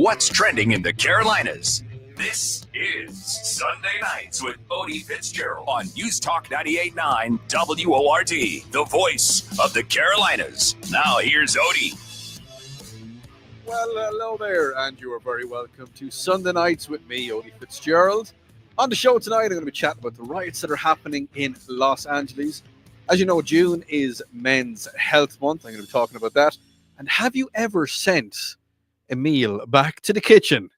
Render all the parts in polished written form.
what's trending in the Carolinas. This is Sunday Nights with Odi Fitzgerald on News Talk 98.9 WORD, the voice of the Carolinas. Now here's Odi. Well, hello there, and you are very welcome to Sunday Nights with me, Odi Fitzgerald. On the show tonight, I'm going to be chatting about the riots that are happening in Los Angeles. As you know, June is Men's Health Month. I'm going to be talking about that. And have you ever sent a meal back to the kitchen?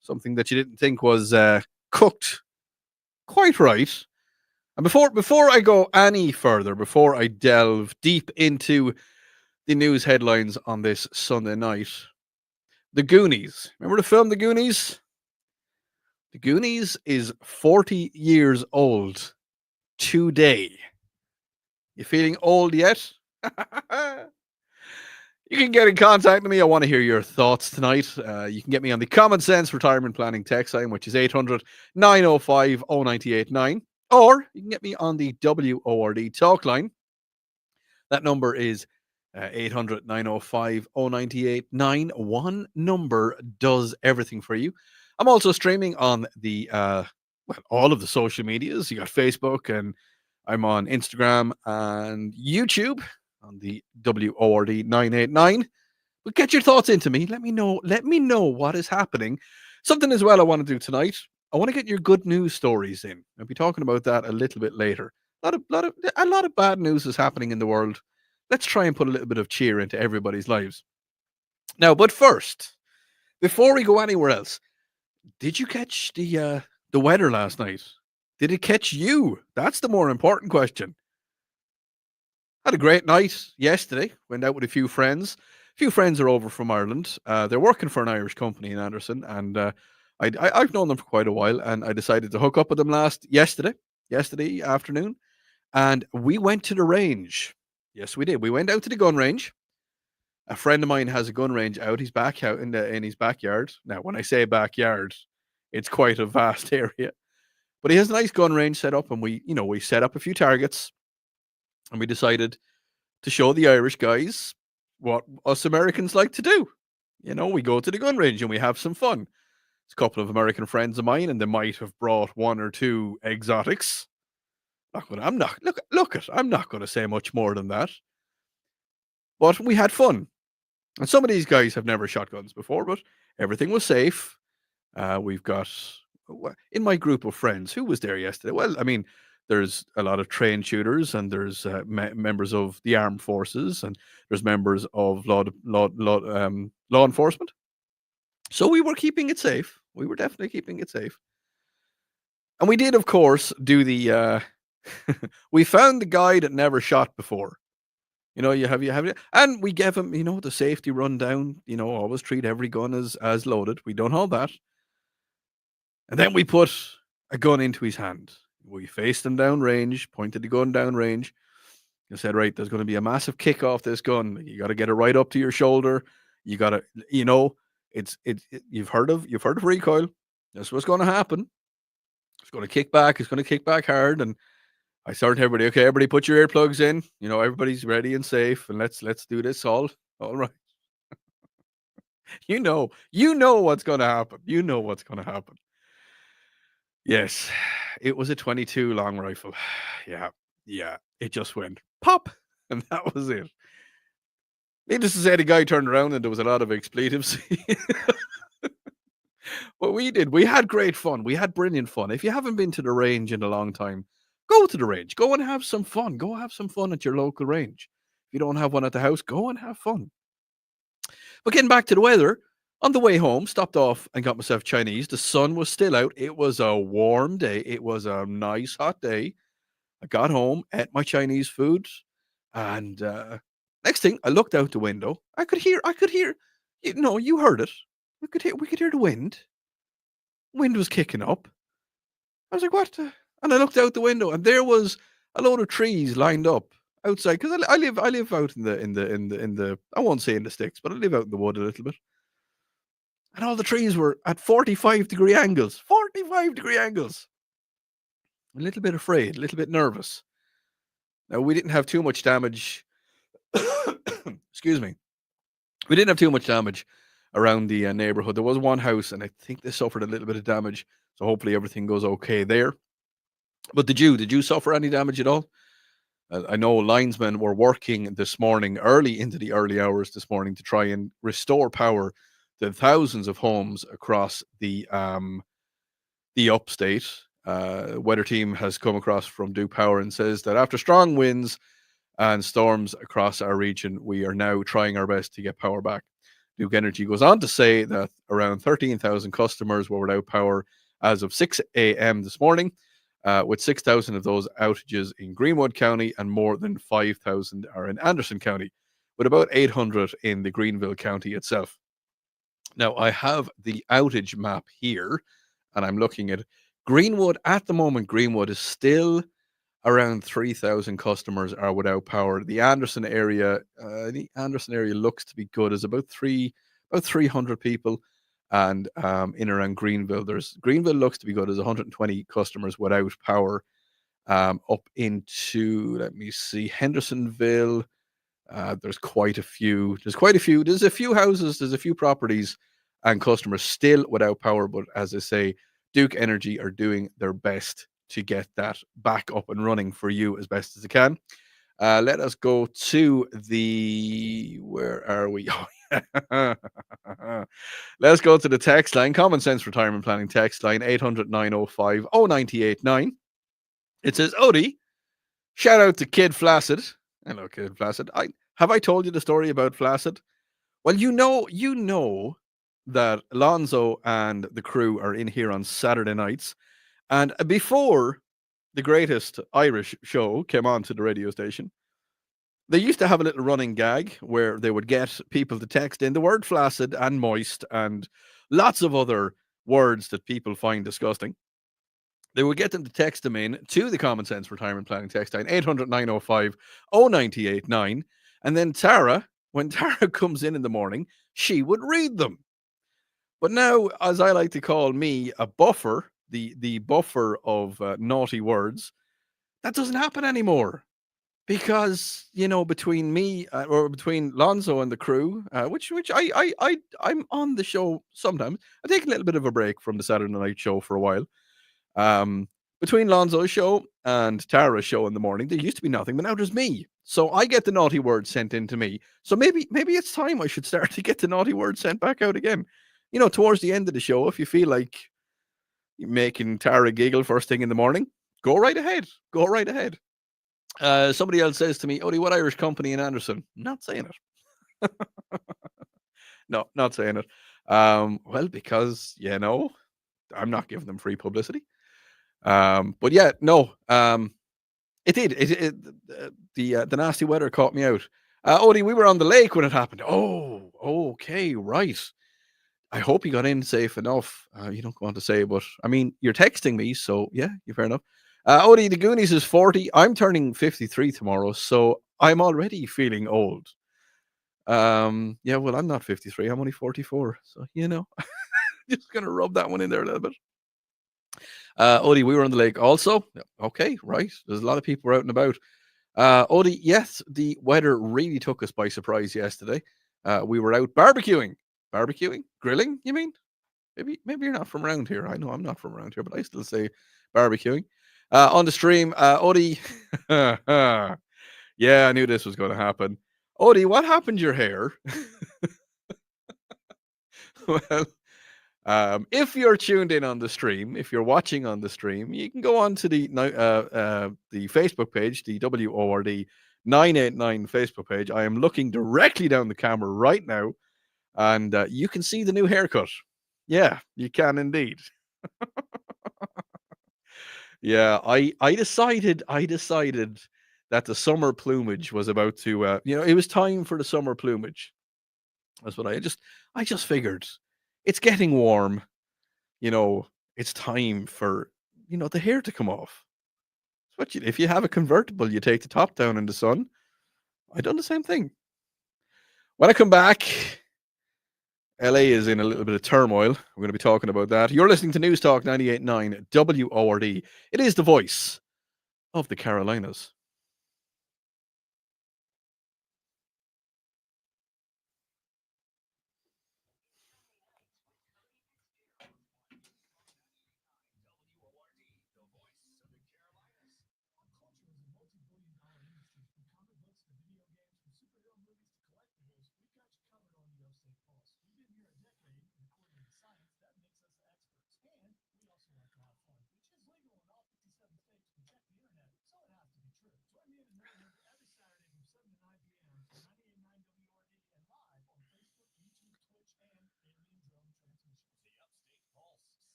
Something that you didn't think was cooked quite right. And before I go any further, before I delve deep into the news headlines on this Sunday night, The Goonies. Remember the film The Goonies? The Goonies is 40 years old today. You feeling old yet? You can get in contact with me. I want to hear your thoughts tonight. You can get me on the Common Sense Retirement Planning text line, which is 800-905-0989. Or you can get me on the WORD talk line. That number is 800-905-0989. One number does everything for you. I'm also streaming on the all of the social medias. You got Facebook, and I'm on Instagram and YouTube on the WORD 989. But get your thoughts into me. Let me know what is happening. Something as well I want to do tonight. I want to get your good news stories in. I'll be talking about that a little bit later. A lot of bad news is happening in the world. Let's try and put a little bit of cheer into everybody's lives. Now, but first, before we go anywhere else, did you catch the weather last night? Did it catch you? That's the more important question. Had a great night yesterday. Went out with a few friends. A few friends are over from Ireland. They're working for an Irish company in Anderson, and I've known them for quite a while, and I decided to hook up with them yesterday afternoon, and we went to the range. Yes, we did. We went out to the gun range. A friend of mine has a gun range out. He's back out in his backyard. Now, when I say backyard, it's quite a vast area. But he has a nice gun range set up, and we set up a few targets, and we decided to show the Irish guys what us Americans like to do. We go to the gun range and we have some fun. It's a couple of American friends of mine, and they might have brought one or two exotics. I'm not going to say much more than that. But we had fun. And some of these guys have never shot guns before, but everything was safe. We've got, in my group of friends, who was there yesterday? Well, I mean, there's a lot of trained shooters, and there's members of the armed forces, and there's members of law enforcement. So we were keeping it safe. We were definitely keeping it safe. And we did, of course, do the... we found the guy that never shot before. You have, and we gave him, the safety rundown. Always treat every gun as loaded. We done all that. And then we put a gun into his hand. We faced him down range, pointed the gun down range, and said, right, there's going to be a massive kick off this gun. You got to get it right up to your shoulder. You got to, you've heard of recoil. That's what's going to happen. It's going to kick back. It's going to kick back hard. And I started everybody put your earplugs in. Everybody's ready and safe, and let's do this all right. You know what's going to happen. You know what's going to happen. Yes, it was a 22 long rifle. Yeah, it just went pop, and that was it. Needless to say, the guy turned around and there was a lot of expletives. What we did, we had great fun. We had brilliant fun. If you haven't been to the range in a long time, go to the range. Go and have some fun. Go have some fun at your local range. If you don't have one at the house, go and have fun. But getting back to the weather, on the way home, stopped off and got myself Chinese. The sun was still out. It was a warm day. It was a nice hot day. I got home, ate my Chinese food, and next thing, I looked out the window. I could hear. You heard it. We could hear the wind. Wind was kicking up. I was like, what? And I looked out the window, and there was a load of trees lined up outside. Because I live out in the I won't say in the sticks, but I live out in the wood a little bit. And all the trees were at 45-degree angles. 45-degree angles. A little bit afraid, a little bit nervous. Now, we didn't have too much damage. Excuse me. We didn't have too much damage around the neighborhood. There was one house, and I think they suffered a little bit of damage. So hopefully everything goes okay there. But did you suffer any damage at all? I know linesmen were working this morning, early into the early hours this morning, to try and restore power to thousands of homes across the upstate. Weather team has come across from Duke Power and says that after strong winds and storms across our region, we are now trying our best to get power back. Duke Energy goes on to say that around 13,000 customers were without power as of 6 a.m. this morning, with 6,000 of those outages in Greenwood County and more than 5,000 are in Anderson County, with about 800 in the Greenville County itself. Now, I have the outage map here, and I'm looking at Greenwood. At the moment, Greenwood is still around 3,000 customers are without power. The Anderson area looks to be good. It's about 300 people, and in around Greenville, Greenville looks to be good. There's 120 customers without power. Up into, let me see, Hendersonville. There's quite a few. There's a few houses. There's a few properties and customers still without power. But as I say, Duke Energy are doing their best to get that back up and running for you as best as they can. Let us go to where are we? Oh, yeah. Let's go to the text line. Common Sense Retirement Planning text line 800-905-0989. It says, Odi, shout out to Kid Flaccid. Hello, Kid Flaccid. Have I told you the story about Flaccid? Well, you know that Alonso and the crew are in here on Saturday nights. And before the greatest Irish show came on to the radio station, they used to have a little running gag where they would get people to text in the word flaccid and moist and lots of other words that people find disgusting. They would get them to text them in to the Common Sense Retirement Planning text line 800-905-0989. And then when Tara comes in the morning, she would read them. But now, as I like to call me, a buffer, the buffer of naughty words, that doesn't happen anymore. Because, between me or between Lonzo and the crew, which I'm on the show sometimes. I take a little bit of a break from the Saturday night show for a while. Between Lonzo's show and Tara's show in the morning, there used to be nothing, but now there's me. So I get the naughty words sent in to me. So maybe it's time I should start to get the naughty words sent back out again. Towards the end of the show, if you feel like making Tara giggle first thing in the morning, go right ahead. Go right ahead. Somebody else says to me, Odi, what Irish company in Anderson? Not saying it. No, not saying it. Well, because, I'm not giving them free publicity. But yeah, no. It did. The nasty weather caught me out. Odi, we were on the lake when it happened. Oh, okay, right. I hope you got in safe enough. You don't want to say, but I mean, you're texting me, so yeah, you're fair enough. Odi, the Goonies is 40. I'm turning 53 tomorrow, so I'm already feeling old. Yeah, well, I'm not 53. I'm only 44. So, just going to rub that one in there a little bit. Odi, we were on the lake also. Okay, right. There's a lot of people out and about. Odi, yes, the weather really took us by surprise yesterday. We were out barbecuing, grilling, you mean? Maybe you're not from around here. I know I'm not from around here, but I still say barbecuing. On the stream, Odi, yeah, I knew this was going to happen. Odi, what happened to your hair? Well, if you're tuned in on the stream, if you're watching on the stream, you can go on to the Facebook page, the WORD 989 Facebook page. I am looking directly down the camera right now, and you can see the new haircut. Yeah, you can indeed. Yeah, I decided that the summer plumage was about to, it was time for the summer plumage. That's what I just figured. It's getting warm. It's time for, the hair to come off. If you have a convertible, you take the top down in the sun. I done the same thing. When I come back, LA is in a little bit of turmoil. We're going to be talking about that. You're listening to News Talk 98.9 WORD. It is the voice of the Carolinas.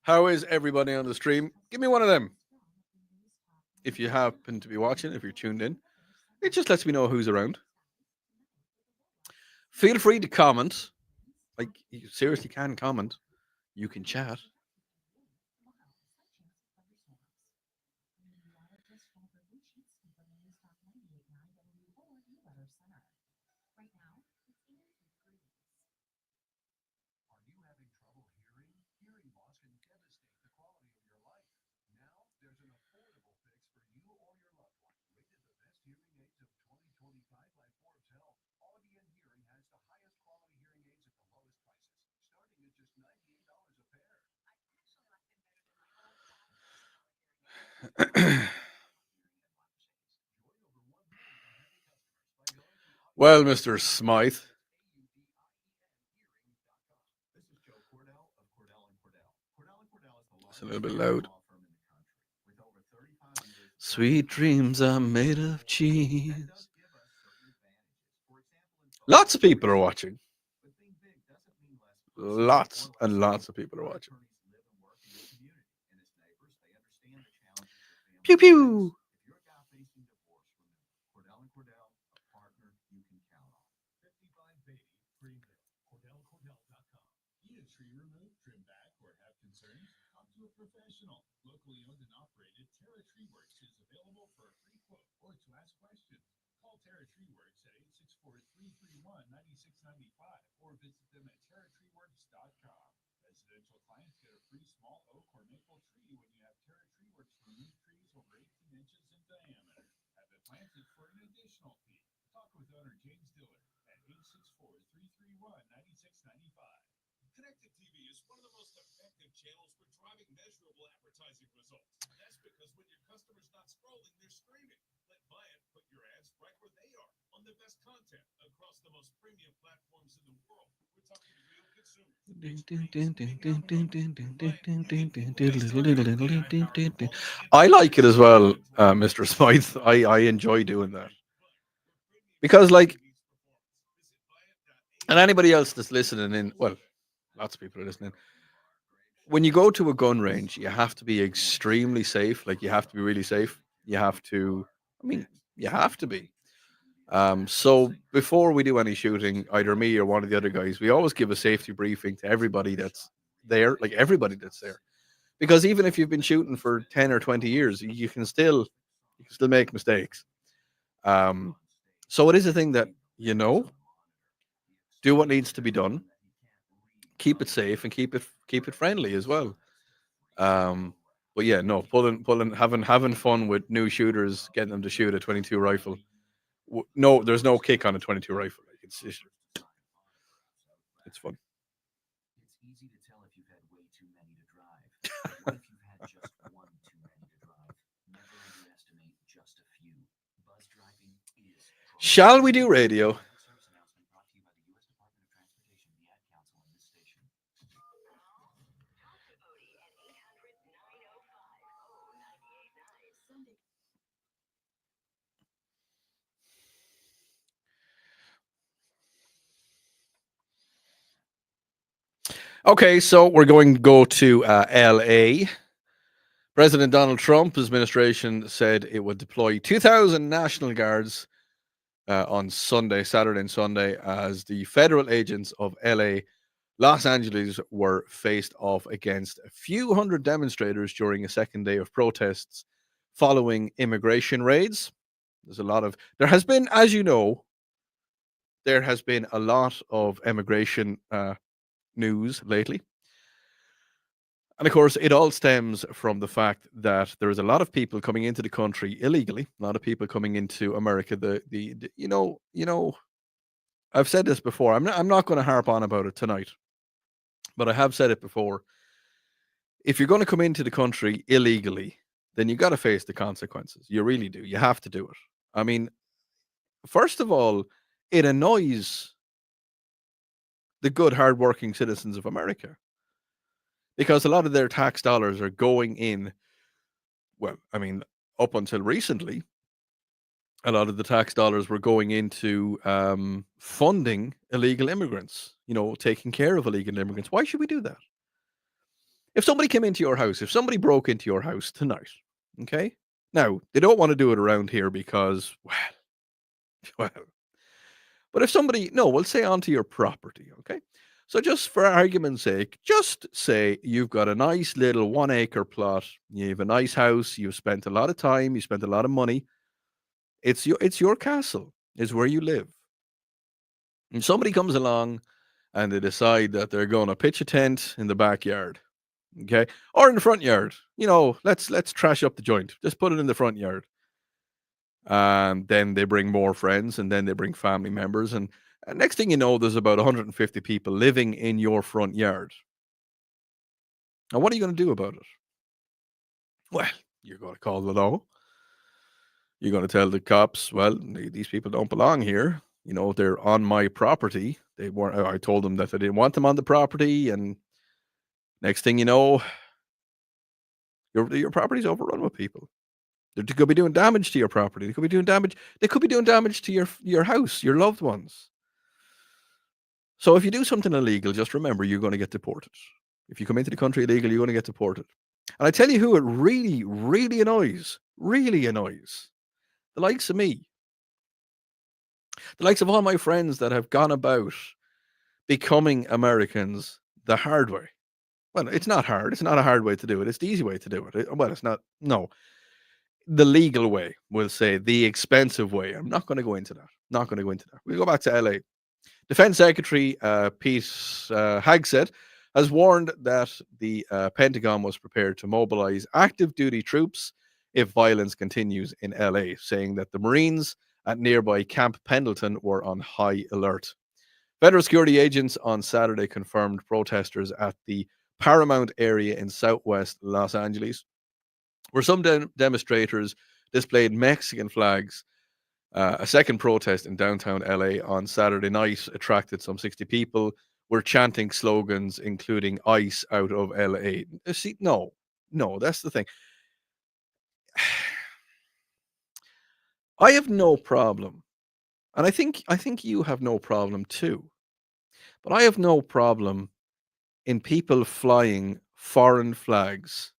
How is everybody on the stream? Give me one of them. If you happen to be watching, if you're tuned in, it just lets me know who's around. Feel free to comment. Like, you seriously can comment. You can chat. Well, Mr. Smythe. It's a little bit loud. Sweet dreams are made of cheese. Lots of people are watching. Lots and lots of people are watching. Pew pew. I like it as well, Mr. Smythe. I enjoy doing that because, like, and anybody else that's listening in, well, lots of people are listening. When you go to a gun range, you have to be extremely safe. Like, you have to be really safe. You have to. I mean, you have to be. So before we do any shooting, either me or one of the other guys, we always give a safety briefing to everybody that's there, like everybody that's there, because even if you've been shooting for 10 or 20 years, you can still make mistakes. Um, so it is a thing that you know, do what needs to be done, keep it safe, and keep it friendly as well. Um, but yeah, no, pulling, having fun with new shooters, getting them to shoot a 22 rifle. No, there's no kick on a 22 rifle. Like, it's fun. Shall we do radio? Okay, so we're going to go to LA. President Donald Trump's administration said it would deploy 2,000 National Guards on Sunday, Saturday, and Sunday as the federal agents of LA, Los Angeles were faced off against a few hundred demonstrators during a second day of protests following immigration raids. There has been, as you know, there has been a lot of immigration news lately. And of course, it all stems from the fact that there is a lot of people coming into the country illegally. A lot of people coming into America. The I've said this before. I'm not going to harp on about it tonight, but I have said it before. If you're going to come into the country illegally, then you got to face the consequences. You really do. You have to do it. I mean, first of all, it annoys the good, hardworking citizens of America because a lot of their tax dollars are going in. Well, I mean, up until recently, a lot of the tax dollars were going into funding illegal immigrants, taking care of illegal immigrants. Why should we do that? If somebody came into your house, if somebody broke into your house tonight, okay? Now, they don't want to do it around here because, well, but if somebody, no, we'll say onto your property, okay? So just for argument's sake, just say you've got a nice little 1 acre plot, you have a nice house, you've spent a lot of time, you spent a lot of money. It's your castle, is where you live. And somebody comes along and they decide that they're going to pitch a tent in the backyard, okay, or in the front yard. Let's trash up the joint. Just put it in the front yard. Then they bring more friends, and then they bring family members, and next thing you know, there's about 150 people living in your front yard. Now, what are you going to do about it? Well, you're going to call the law. You're going to tell the cops, well, these people don't belong here. They're on my property. They weren't. I told them that I didn't want them on the property, and next thing you know, your property's overrun with people. They could be doing damage to your property. They could be doing damage. They could be doing damage to your house, your loved ones. So if you do something illegal, just remember you're going to get deported. If you come into the country illegal, you're going to get deported. And I tell you who it really, really annoys, the likes of me, the likes of all my friends that have gone about becoming Americans the hard way. Well, it's not hard. It's not a hard way to do it. It's the easy way to do it. Well, it's not. No, the legal way, we'll say, the expensive way. I'm not going to go into that. We'll go back to LA. Defense Secretary Pete Hegseth has warned that the Pentagon was prepared to mobilize active duty troops if violence continues in LA, saying that the Marines at nearby Camp Pendleton were on high alert. Federal security agents on Saturday confirmed protesters at the Paramount area in southwest Los Angeles, where some demonstrators displayed Mexican flags. A second protest in downtown LA on Saturday night attracted some 60 people, were chanting slogans including ICE out of LA. See, no, that's the thing. I have no problem, and I think you have no problem too, but I have no problem in people flying foreign flags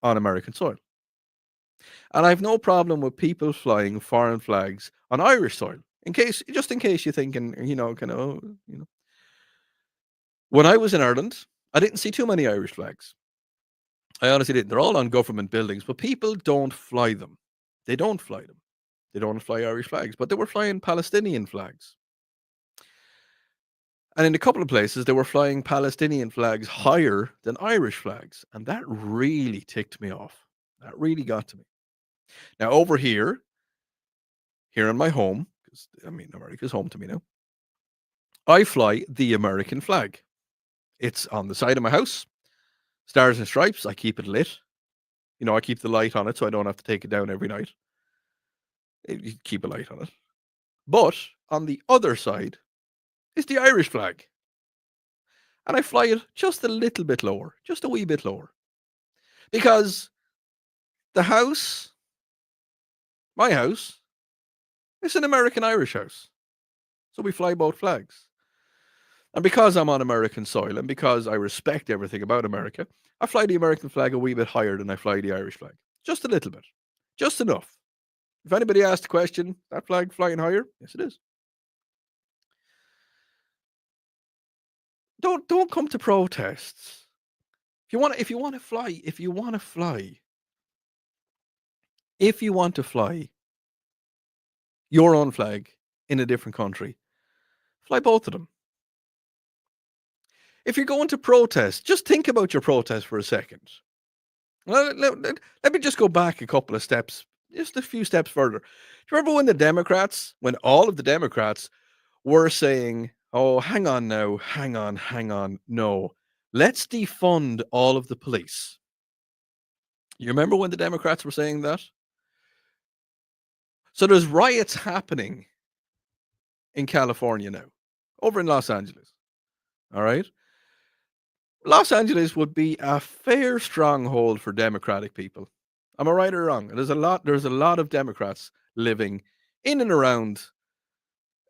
on American soil. And I have no problem with people flying foreign flags on Irish soil. Just in case you're thinking, when I was in Ireland, I didn't see too many Irish flags. I honestly didn't. They're all on government buildings, but people don't fly them. They don't fly them. They don't fly Irish flags, but they were flying Palestinian flags. And in a couple of places, they were flying Palestinian flags higher than Irish flags. And that really ticked me off. That really got to me. Now, over here in my home, because America's home to me now, I fly the American flag. It's on the side of my house, stars and stripes. I keep it lit. I keep the light on it so I don't have to take it down every night. You keep a light on it. But on the other side is the Irish flag. And I fly it just a little bit lower, just a wee bit lower. Because the house, my house, is an American-Irish house. So we fly both flags. And because I'm on American soil and because I respect everything about America, I fly the American flag a wee bit higher than I fly the Irish flag. Just a little bit. Just enough. If anybody asked the question, that flag flying higher? Yes, it is. Don't come to protests. If you want to fly your own flag in a different country, fly both of them. If you're going to protest, just think about your protest for a second. Let me just go back a couple of steps, just a few steps further. Do you remember when all of the Democrats were saying, oh, hang on now, hang on, no, let's defund all of the police? You remember when the Democrats were saying that? So there's riots happening in California now, over in Los Angeles. All right. Los Angeles would be a fair stronghold for Democratic people. Am I right or wrong? There's a lot of Democrats living in and around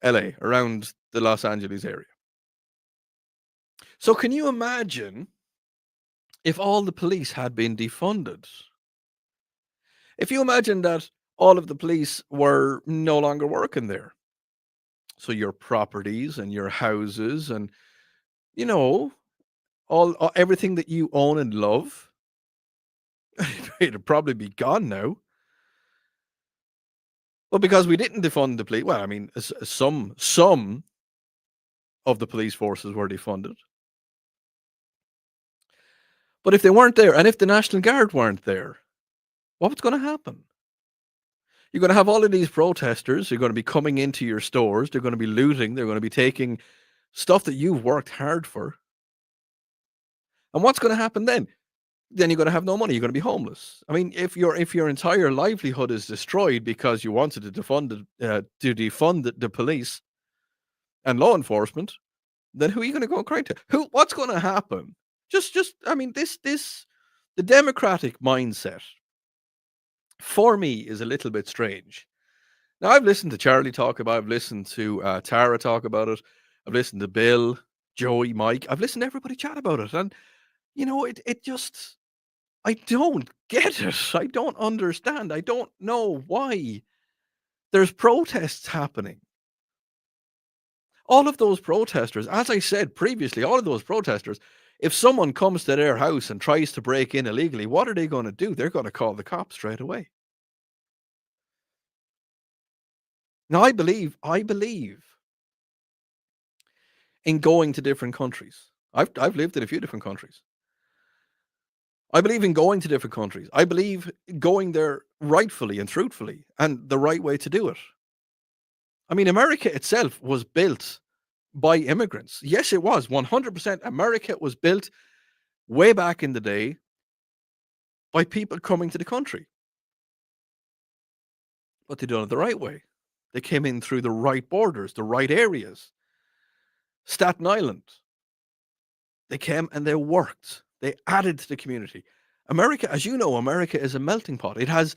LA, around the Los Angeles area. So can you imagine if all the police had been defunded. If you imagine that all of the police were no longer working there, so your properties and your houses and you know everything that you own and love, it'd probably be gone now. But because we didn't defund the police, well, I mean, some of the police forces were defunded. But if they weren't there, and if the National Guard weren't there, what was going to happen? You're going to have all of these protesters. They're going to be coming into your stores. They're going to be looting. They're going to be taking stuff that you've worked hard for. And what's going to happen then? Then you're going to have no money. You're going to be homeless. I mean, if your entire livelihood is destroyed because you wanted to defund the police and law enforcement, then who are you going to go and cry to? What's going to happen? I mean, the democratic mindset for me is a little bit strange. Now, I've listened to Charlie talk about it. I've listened to Tara talk about it. I've listened to Bill, Joey, Mike. I've listened to everybody chat about it. And, it just, I don't get it. I don't understand. I don't know why there's protests happening. All of those protesters, as I said previously, all of those protesters, if someone comes to their house and tries to break in illegally, what are they going to do? They're going to call the cops straight away. Now, I believe in going to different countries. I've lived in a few different countries. I believe in going to different countries. I believe going there rightfully and truthfully and the right way to do it. I mean, America itself was built by immigrants. Yes, it was 100%. America was built way back in the day by people coming to the country. But they done it the right way. They came in through the right borders, the right areas. Staten Island. They came and they worked. They added to the community. America, as you know, America is a melting pot. It has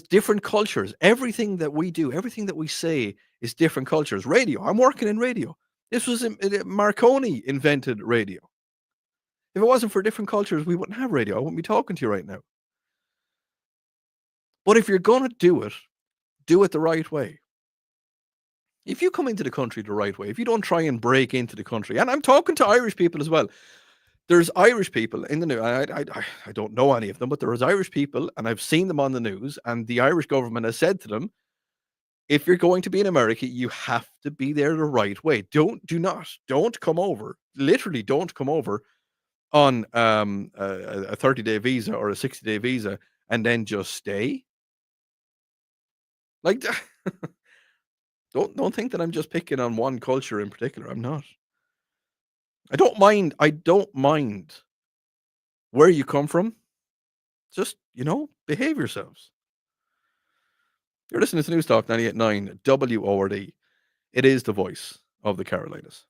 different cultures. Everything that we do, everything that we say is different cultures. Radio. I'm working in radio. This was Marconi invented radio. If it wasn't for different cultures, we wouldn't have radio. I wouldn't be talking to you right now. But if you're going to do it the right way. If you come into the country the right way, if you don't try and break into the country, and I'm talking to Irish people as well. There's Irish people in the news. I don't know any of them, but there is Irish people, and I've seen them on the news, and the Irish government has said to them, if you're going to be in America, you have to be there the right way. Don't come over. Literally, don't come over on a 30-day visa or a 60-day visa and then just stay. Like, don't think that I'm just picking on one culture in particular. I'm not. I don't mind where you come from. Just, behave yourselves. You're listening to News Talk 98.9 WORD. It is the voice of the Carolinas.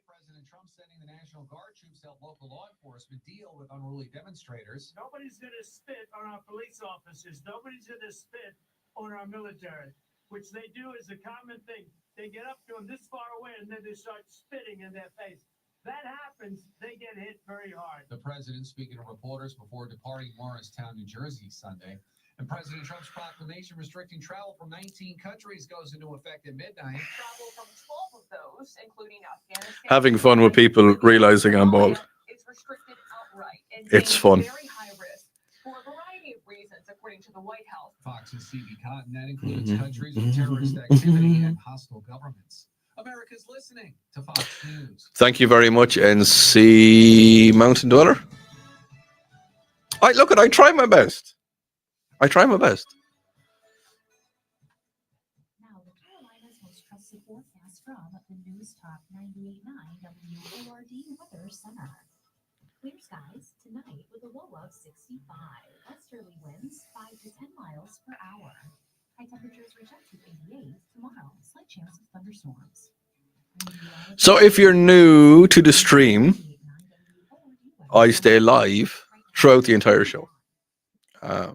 President Trump sending the National Guard troops to help local law enforcement deal with unruly demonstrators. Nobody's going to spit on our police officers. Nobody's going to spit on our military, which they do is a common thing. They get up to them this far away and then they start spitting in their face. That happens, they get hit very hard. The president speaking to reporters before departing Morristown, New Jersey Sunday. And President Trump's proclamation restricting travel from 19 countries goes into effect at midnight. Travel from 12 of those, including Afghanistan. Having fun with people realizing I'm bald. It's restricted outright. And it's fun. Very high risk for a variety of reasons, according to the White House. Fox's C.B. Cotton, that includes countries with terrorist activity and hostile governments. America's listening to Fox News. Thank you very much, NC Mountain Dweller. I try my best. Now, the Carolinas' most trusted forecast from the News Talk 98.9 WORD Weather Center. Clear skies tonight with a low of 65. Westerly winds 5 to 10 miles per hour. High temperatures reach up to 88 tomorrow. Slight chance of thunderstorms. So if you're new to the stream, I stay live throughout the entire show. I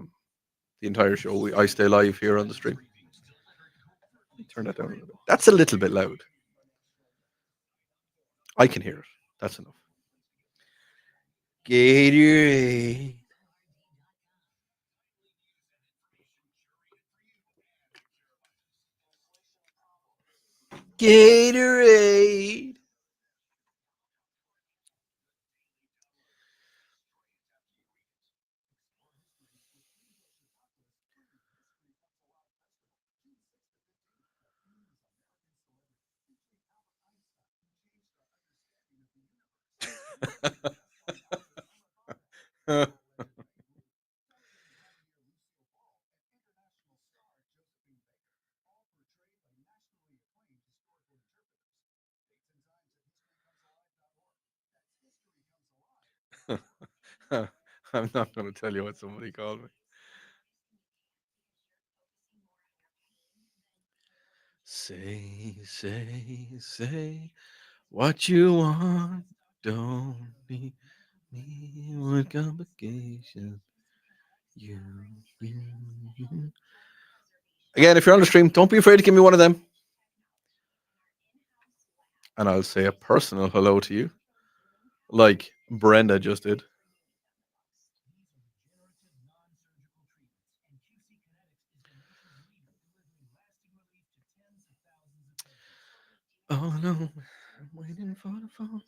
stay live here on the stream. Turn that down a little bit. That's a little bit loud. I can hear it. That's enough. Gatorade. Gatorade. I'm not going to tell you what somebody called me. Say what you want. Don't be me with complications. You. Again, if you're on the stream, don't be afraid to give me one of them. And I'll say a personal hello to you, like Brenda just did. Oh no, I'm waiting for the phone.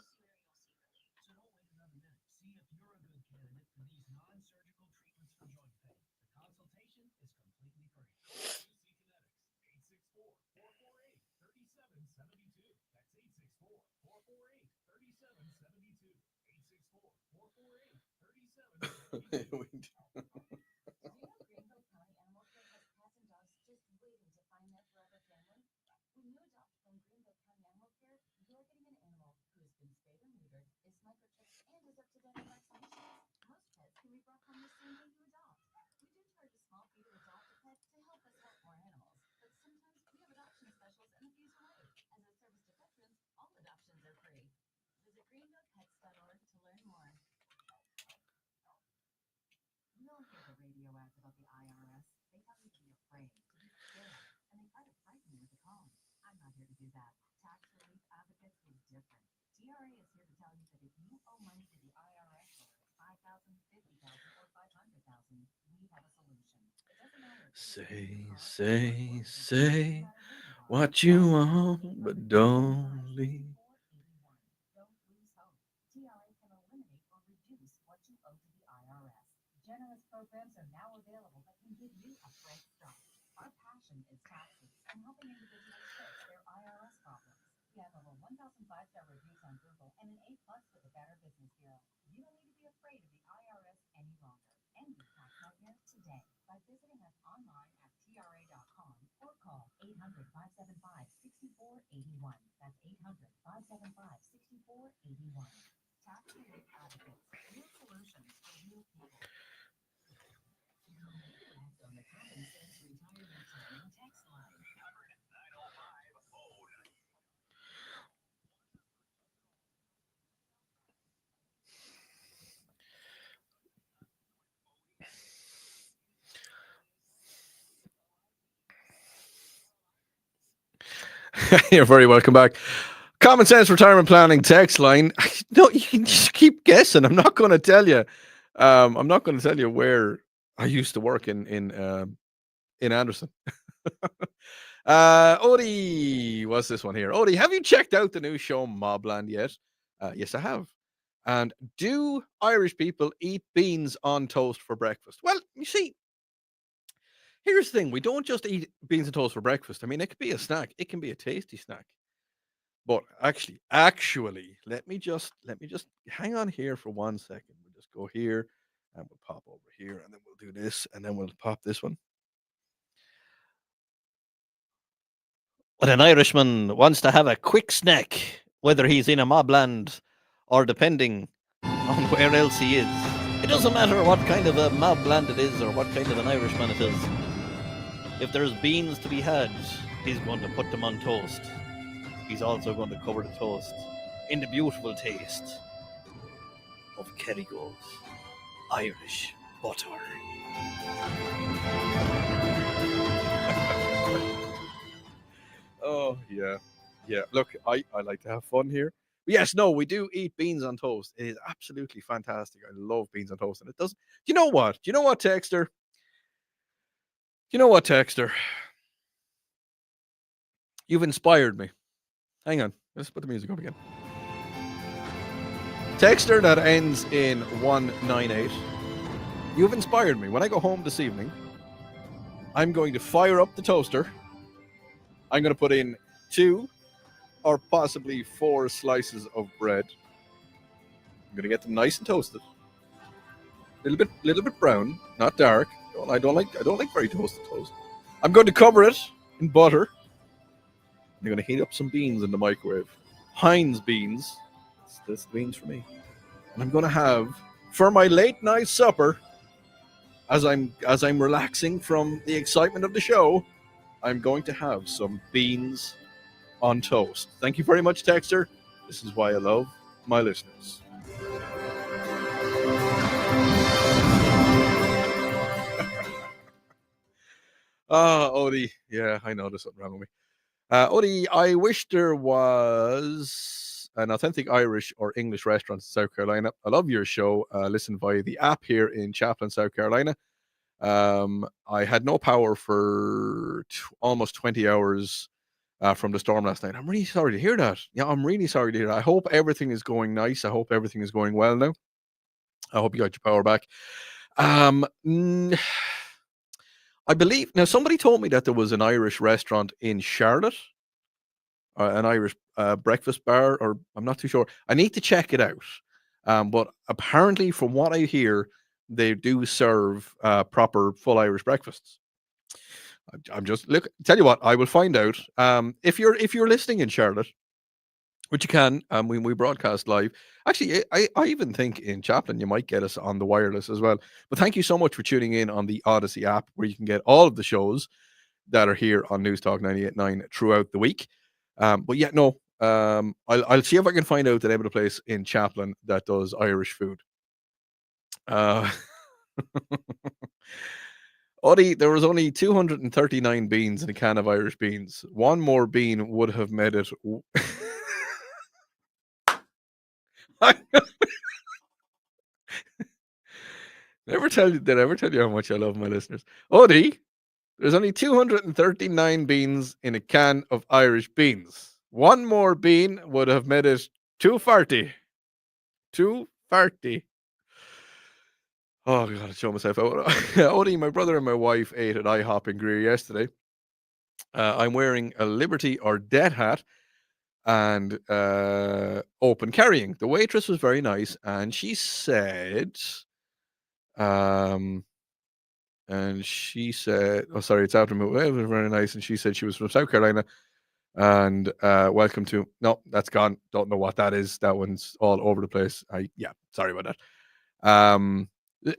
Say what you want, but don't leave. You're very welcome back. Common Sense Retirement Planning text line. No, you can just keep guessing. I'm not going to tell you. I'm not going to tell you where I used to work in Anderson. Odi, what's this one here? Odi, have you checked out the new show Mobland yet? Yes, I have. And do Irish people eat beans on toast for breakfast? Well, you see, here's the thing: we don't just eat beans and toast for breakfast. I mean, it could be a snack. It can be a tasty snack. But actually, let me just hang on here for 1 second. We'll just go here, and we'll pop over here, and then we'll do this, and then we'll pop this one. When an Irishman wants to have a quick snack, whether he's in a mobland or depending on where else he is, it doesn't matter what kind of a mobland it is or what kind of an Irishman it is. If there's beans to be had, he's going to put them on toast. he's also going to cover the toast in the beautiful taste of Kerrygold's Irish butter. Oh, yeah. Yeah, look, I like to have fun here. But yes, no, we do eat beans on toast. It is absolutely fantastic. I love beans on toast. And it does. Do you know what? Do you know what, Texter? You know what, Texter? You've inspired me. Hang on. Let's put the music up again. Texter that ends in 198. You've inspired me. When I go home this evening, I'm going to fire up the toaster. I'm going to put in 2 or possibly 4 slices of bread. I'm going to get them nice and toasted. Little bit brown, not dark. I don't like very toasted toast. I'm going to cover it in butter. I'm going to heat up some beans in the microwave. Heinz beans. That's the beans for me. And I'm going to have, for my late night supper, as I'm relaxing from the excitement of the show, I'm going to have some beans on toast. Thank you very much, Texter. This is why I love my listeners. Odi. Yeah, I know there's something wrong with me. Odi, I wish there was an authentic Irish or English restaurant in South Carolina. I love your show. Listen via the app here in Chaplin, South Carolina. I had no power for almost 20 hours from the storm last night. I'm really sorry to hear that. Yeah, I'm really sorry to hear that. I hope everything is going nice. I hope everything is going well now. I hope you got your power back. I believe now somebody told me that there was an Irish restaurant in Charlotte, an Irish breakfast bar, or I'm not too sure. I need to check it out. But apparently, from what I hear, they do serve proper full Irish breakfasts. I'm just look. Tell you what, I will find out. If you're listening in Charlotte, which you can, when we broadcast live. Actually, I even think in Chaplin you might get us on the wireless as well. But thank you so much for tuning in on the Odyssey app, where you can get all of the shows that are here on News Talk 98.9 throughout the week. But yeah, no, I'll see if I can find out the name of the place in Chaplin that does Irish food. Odi, there was only 239 beans in a can of Irish beans. One more bean would have made it. Did I ever tell you how much I love my listeners? Odi, there's only 239 beans in a can of Irish beans. One more bean would have made it 240. 240. Oh, God, I show myself out. Odi, my brother and my wife ate at IHOP in Greer yesterday. I'm wearing a Liberty or Dead hat and open carrying. The waitress was very nice, and she said, oh, sorry, it's after me. It was very nice, and she said she was from South Carolina, and welcome to. No, that's gone. Don't know what that is. That one's all over the place. Sorry about that.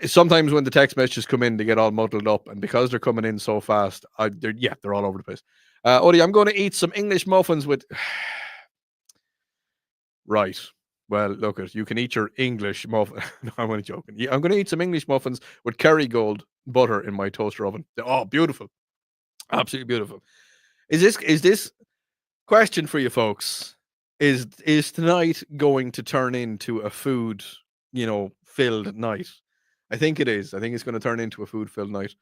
Sometimes when the text messages come in, they get all muddled up, and because they're coming in so fast, they're all over the place. Odi, I'm going to eat some English muffins with. Right. Well, look, you can eat your English muffin. No, I'm only joking. Yeah, I'm going to eat some English muffins with Kerrygold butter in my toaster oven. Oh, beautiful. Absolutely beautiful. Is this question for you folks? Is tonight going to turn into a food, filled night? I think it is. I think it's going to turn into a food filled night.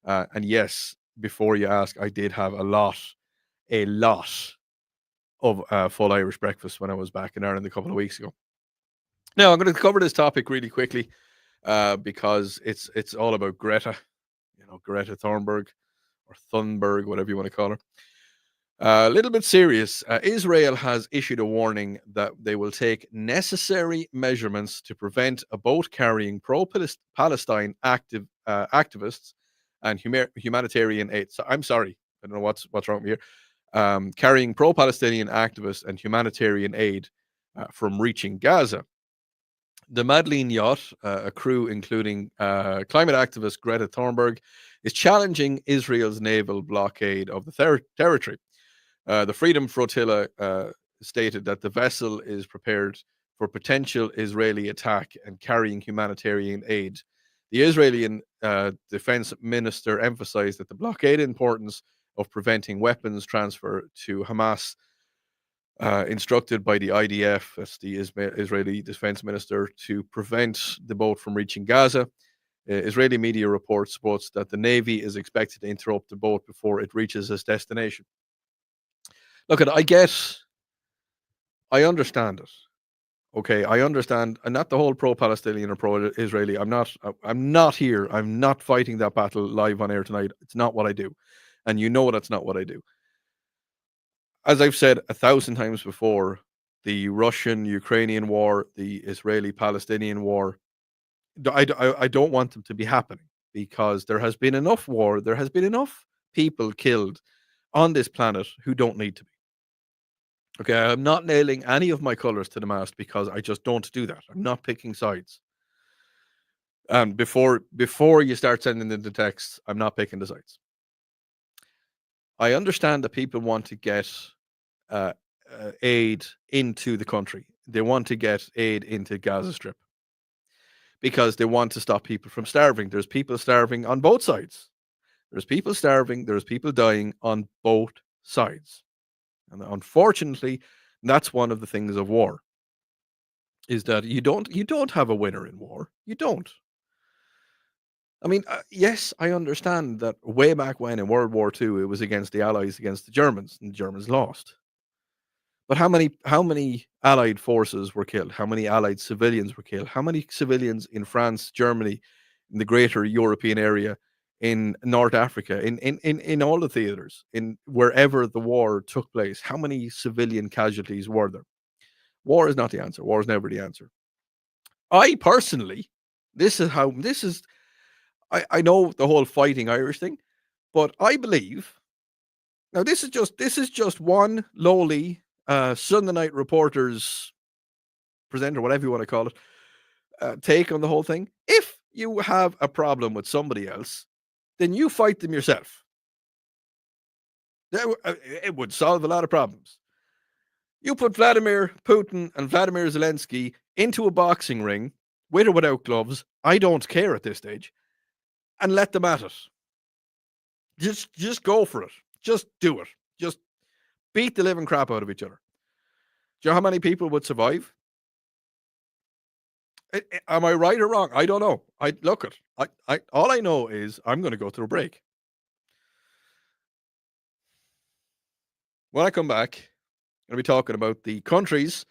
And yes, before you ask, I did have a lot of full Irish breakfast when I was back in Ireland a couple of weeks ago. Now I'm going to cover this topic really quickly because it's all about Greta, Greta Thunberg or Thunberg, whatever you want to call her. A little bit serious. Israel has issued a warning that they will take necessary measurements to prevent a boat carrying pro-Palestine activists and humanitarian aid. So I'm sorry, I don't know what's wrong with here. Carrying pro-Palestinian activists and humanitarian aid from reaching Gaza. The Madeleine yacht, a crew including climate activist Greta Thunberg, is challenging Israel's naval blockade of the territory. The Freedom Flotilla stated that the vessel is prepared for potential Israeli attack and carrying humanitarian aid. The Israeli defense minister emphasized that the blockade importance of preventing weapons transfer to Hamas, instructed by the IDF, that's the Israeli defense minister, to prevent the boat from reaching Gaza. Israeli media reports that the Navy is expected to interrupt the boat before it reaches its destination. Look, I understand it. Okay, I understand. I'm not the whole pro-Palestinian or pro-Israeli. I'm not here. I'm not fighting that battle live on air tonight. It's not what I do, and you know that's not what I do. As I've said 1,000 times before, the Russian-Ukrainian war, the Israeli-Palestinian war, I don't want them to be happening because there has been enough war. There has been enough people killed on this planet who don't need to be. Okay, I'm not nailing any of my colors to the mast because I just don't do that. I'm not picking sides. And before you start sending in the texts, I'm not picking the sides. I understand that people want to get aid into the country. They want to get aid into Gaza Strip because they want to stop people from starving. There's people starving on both sides. There's people starving. There's people dying on both sides. And unfortunately, that's one of the things of war, is that you don't have a winner in war. You don't. I mean, yes, I understand that way back when in World War II, it was against the Allies, against the Germans, and the Germans lost. But how many Allied forces were killed? How many Allied civilians were killed? How many civilians in France, Germany, in the greater European area, in North Africa, in all the theaters, in wherever the war took place? How many civilian casualties were there? War is not the answer. War is never the answer. I personally, I know the whole fighting Irish thing, but I believe now this is just one lowly Sunday night reporters presenter, whatever you want to call it, take on the whole thing. If you have a problem with somebody else, then you fight them yourself. It would solve a lot of problems. You put Vladimir Putin and Vladimir Zelensky into a boxing ring, with or without gloves, I don't care at this stage, and let them at it. Just go for it. Just do it. Just beat the living crap out of each other. Do you know how many people would survive? Am I right or wrong? I don't know. All I know is I'm going to go through a break. When I come back, I'm going to be talking about the countries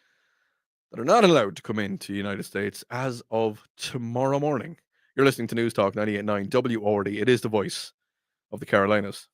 that are not allowed to come into the United States as of tomorrow morning. You're listening to News Talk 98.9 WORD. It is the voice of the Carolinas.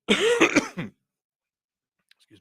Excuse me.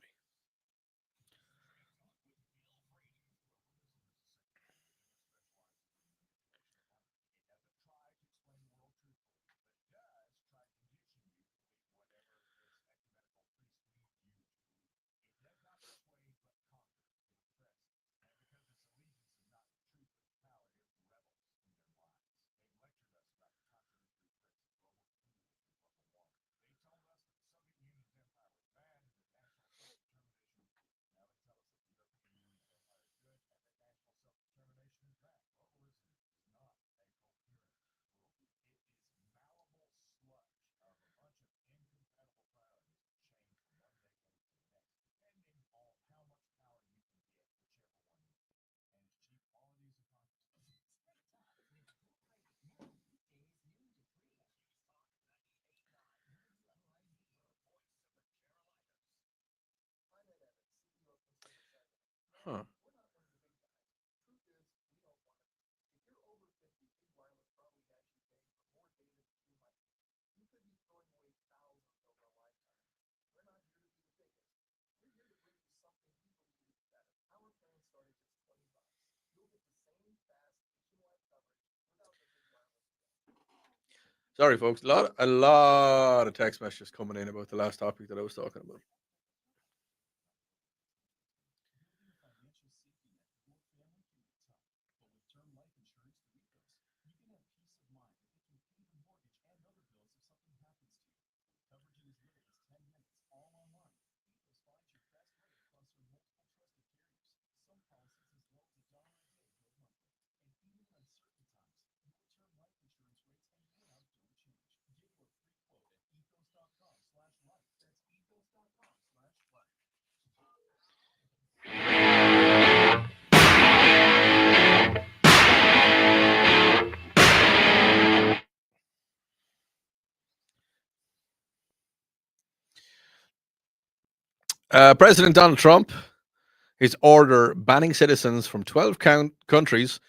Huh. Sorry, folks. A lot of text messages coming in about the last topic that I was talking about. President Donald Trump, his order banning citizens from 12 countries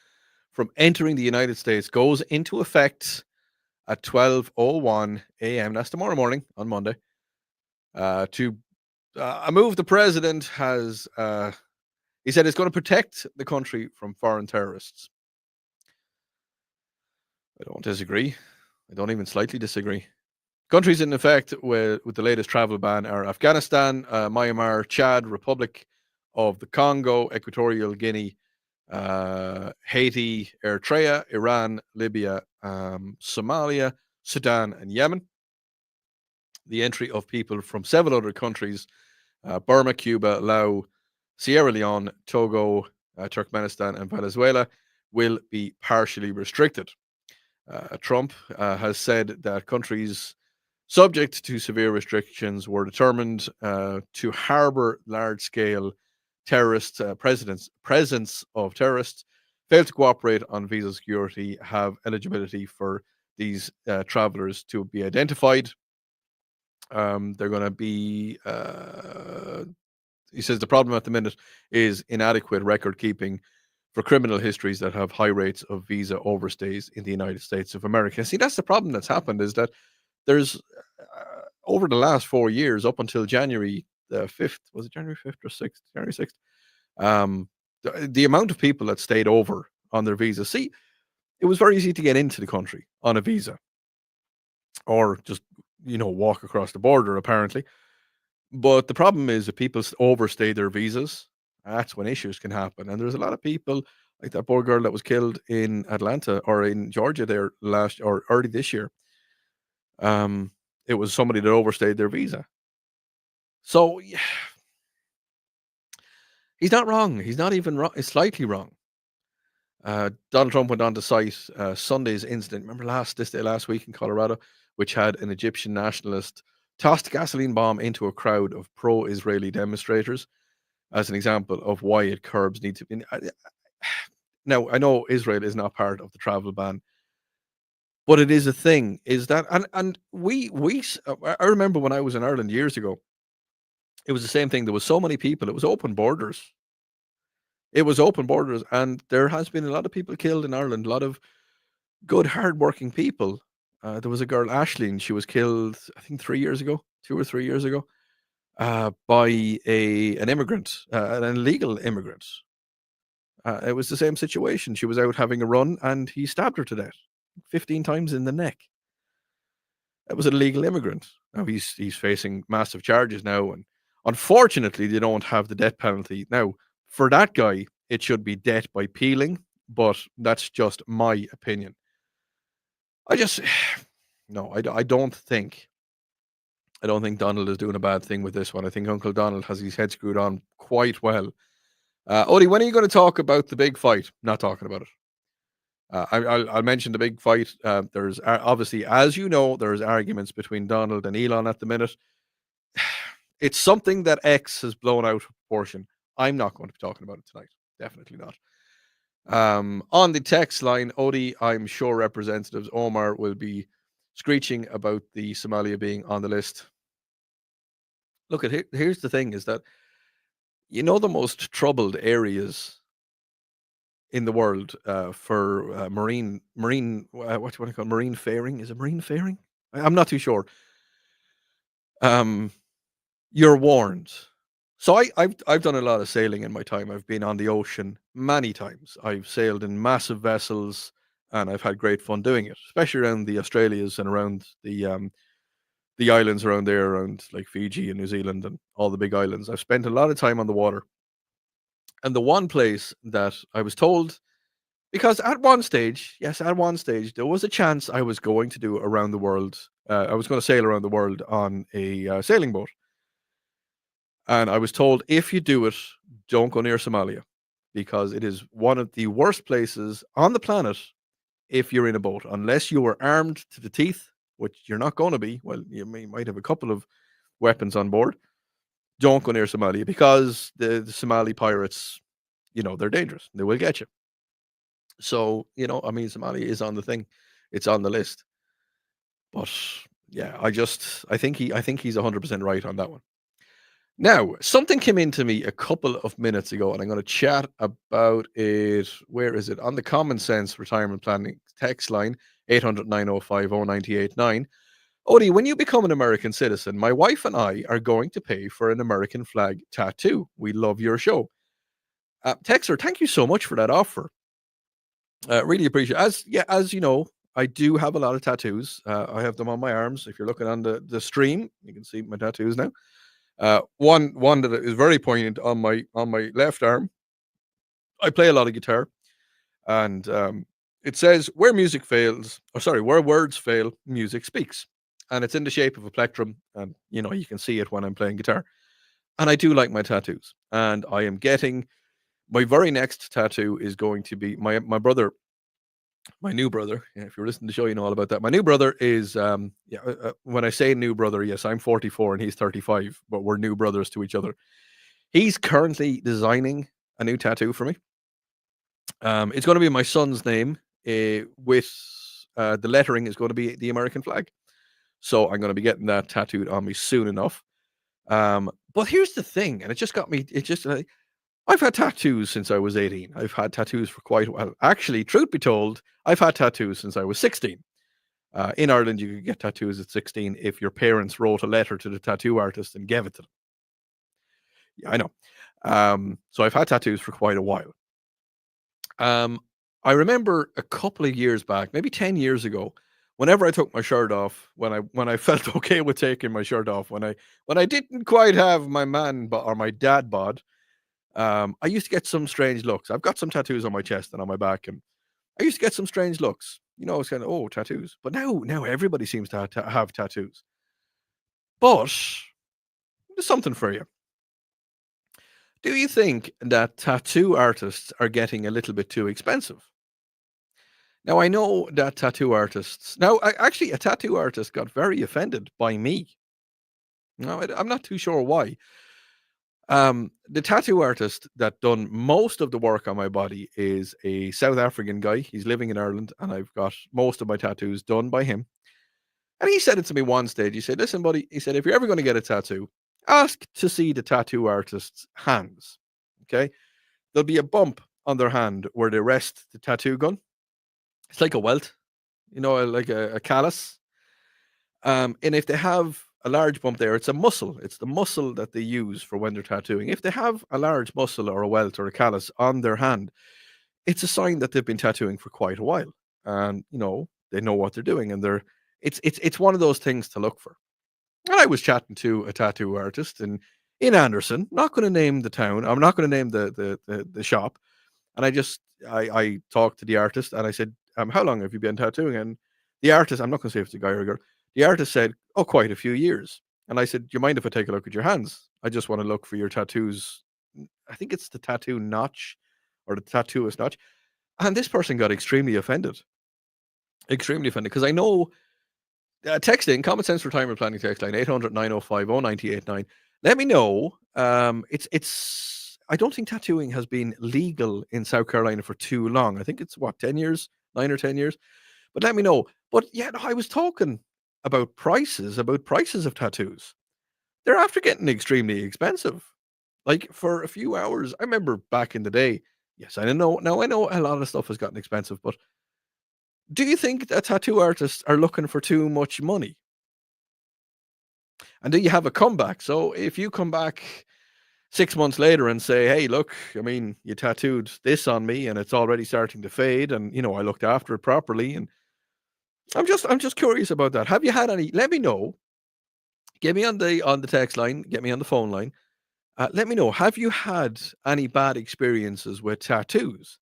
from entering the United States goes into effect at 12:01 a.m. That's tomorrow morning on Monday. To a move the president has, he said, it's going to protect the country from foreign terrorists. I don't disagree. I don't even slightly disagree. Countries in effect with the latest travel ban are Afghanistan, Myanmar, Chad, Republic of the Congo, Equatorial Guinea, Haiti, Eritrea, Iran, Libya, Somalia, Sudan, and Yemen. The entry of people from several other countries, Burma, Cuba, Laos, Sierra Leone, Togo, Turkmenistan, and Venezuela, will be partially restricted. Trump has said that countries subject to severe restrictions were determined to harbor large-scale terrorist presence of terrorists, fail to cooperate on visa security, have eligibility for these travelers to be identified. They're going to be, he says, the problem at the minute is inadequate record keeping for criminal histories that have high rates of visa overstays in the United States of America. See, that's the problem that's happened, is that there's over the last 4 years, up until January the 5th, was it January 5th or 6th? January 6th. The amount of people that stayed over on their visa. See, it was very easy to get into the country on a visa or just, walk across the border, apparently. But the problem is if people overstay their visas, that's when issues can happen. And there's a lot of people, like that poor girl that was killed in Atlanta or in Georgia there last or early this year. It was somebody that overstayed their visa. So yeah, he's not wrong. He's not even wrong. It's slightly wrong. Donald Trump went on to cite Sunday's incident. Remember last week in Colorado, which had an Egyptian nationalist tossed a gasoline bomb into a crowd of pro-Israeli demonstrators as an example of why it curbs need to be. Now, I know Israel is not part of the travel ban, but it is a thing. Is that and I remember when I was in Ireland years ago, it was the same thing. There was so many people. It was open borders. It was open borders, and there has been a lot of people killed in Ireland. A lot of good, hardworking people. There was a girl, Ashleen. She was killed, I think, 3 years ago, 2 or 3 years ago, by an immigrant, an illegal immigrant. It was the same situation. She was out having a run, and he stabbed her to death 15 times in the neck. That was an illegal immigrant. Now he's facing massive charges now, and unfortunately, they don't have the death penalty now. For that guy, it should be death by peeling, but that's just my opinion. I just no, I don't think Donald is doing a bad thing with this one. I think Uncle Donald has his head screwed on quite well. Odie, when are you going to talk about the big fight? Not talking about it. I'll mention the big fight. There's obviously, as you know, there's arguments between Donald and Elon at the minute. It's something that X has blown out of proportion. I'm not going to be talking about it tonight. Definitely not. On the text line, Odie, I'm sure Representatives Omar will be screeching about the Somalia being on the list. Look, here's the thing: is that the most troubled areas in the world for marine what do you want to call it? Marine faring? Is it marine faring? I'm not too sure. You're warned. So I've done a lot of sailing in my time. I've been on the ocean many times. I've sailed in massive vessels, and I've had great fun doing it, especially around the Australias and around the islands around there, around like Fiji and New Zealand and all the big islands. I've spent a lot of time on the water. And the one place that I was told, because at one stage, there was a chance I was going to do around the world. I was going to sail around the world on a sailing boat. And I was told, if you do it, don't go near Somalia, because it is one of the worst places on the planet if you're in a boat, unless you are armed to the teeth, which you're not going to be. Well, you might have a couple of weapons on board. Don't go near Somalia, because the Somali pirates, they're dangerous. They will get you. So, Somalia is on the thing. It's on the list. But yeah, I think he's 100% right on that one. Now, something came into me a couple of minutes ago, and I'm going to chat about it. Where is it? On the Common Sense Retirement Planning text line, 800-905-0989. Odie, when you become an American citizen, my wife and I are going to pay for an American flag tattoo. We love your show. Texter, thank you so much for that offer. Really appreciate it. As you know, I do have a lot of tattoos. I have them on my arms. If you're looking on the stream, you can see my tattoos now. One that is very poignant on my left arm. I play a lot of guitar, and it says, where words fail, music speaks. And it's in the shape of a plectrum, and you can see it when I'm playing guitar. And I do like my tattoos, and I am getting my very next tattoo is going to be my brother. My new brother, if you're listening to the show, you know all about that. My new brother is, when I say new brother, yes, I'm 44 and he's 35, but we're new brothers to each other. He's currently designing a new tattoo for me. It's going to be my son's name, with the lettering is going to be the American flag. So I'm going to be getting that tattooed on me soon enough. But here's the thing, and it just got me, I've had tattoos since I was 18. I've had tattoos for quite a while. Actually, truth be told, I've had tattoos since I was 16. In Ireland, you could get tattoos at 16 if your parents wrote a letter to the tattoo artist and gave it to them. Yeah, I know. So I've had tattoos for quite a while. I remember a couple of years back, maybe 10 years ago, whenever I took my shirt off, when I felt okay with taking my shirt off, when I didn't quite have my man or my dad bod, I used to get some strange looks. I've got some tattoos on my chest and on my back, and I used to get some strange looks. It's kind of, tattoos. But now everybody seems to have tattoos. But there's something for you. Do you think that tattoo artists are getting a little bit too expensive? Now, I know that tattoo artists... Now, actually, a tattoo artist got very offended by me. Now, I'm not too sure why. The tattoo artist that done most of the work on my body is a South African guy. He's living in Ireland, and I've got most of my tattoos done by him. And he said it to me one stage. He said, listen, buddy, he said, if you're ever going to get a tattoo, ask to see the tattoo artist's hands. Okay? There'll be a bump on their hand where they rest the tattoo gun. It's like a welt, like a callus. And if they have a large bump there. It's a muscle. It's the muscle that they use for when they're tattooing. If they have a large muscle or a welt or a callus on their hand, it's a sign that they've been tattooing for quite a while, and they know what they're doing, and it's one of those things to look for. And I was chatting to a tattoo artist in Anderson. Not going to name the town. I'm not going to name the shop. And I talked to the artist and I said, how long have you been tattooing? And the artist, I'm not going to say if it's a guy or a girl. The artist said, oh, quite a few years. And I said, do you mind if I take a look at your hands? I just want to look for your tattoos. I think it's the tattoo notch or the tattooist notch. And this person got extremely offended. Extremely offended because I know text in Common Sense Retirement Planning text line 800-905-0989. Let me know. It's I don't think tattooing has been legal in South Carolina for too long. I think it's 10 years, 9 or 10 years. But let me know. But yeah, no, I was talking about prices of tattoos. They're after getting extremely expensive. Like for a few hours. I remember back in the day. Yes, I know. Now I know a lot of stuff has gotten expensive, but do you think that tattoo artists are looking for too much money? And do you have a comeback? So if you come back 6 months later and say, hey, look, I mean, you tattooed this on me and it's already starting to fade, and I looked after it properly, and I'm just curious about that. Have you had any? Let me know. Get me on the text line, get me on the phone line. Let me know. Have you had any bad experiences with tattoos?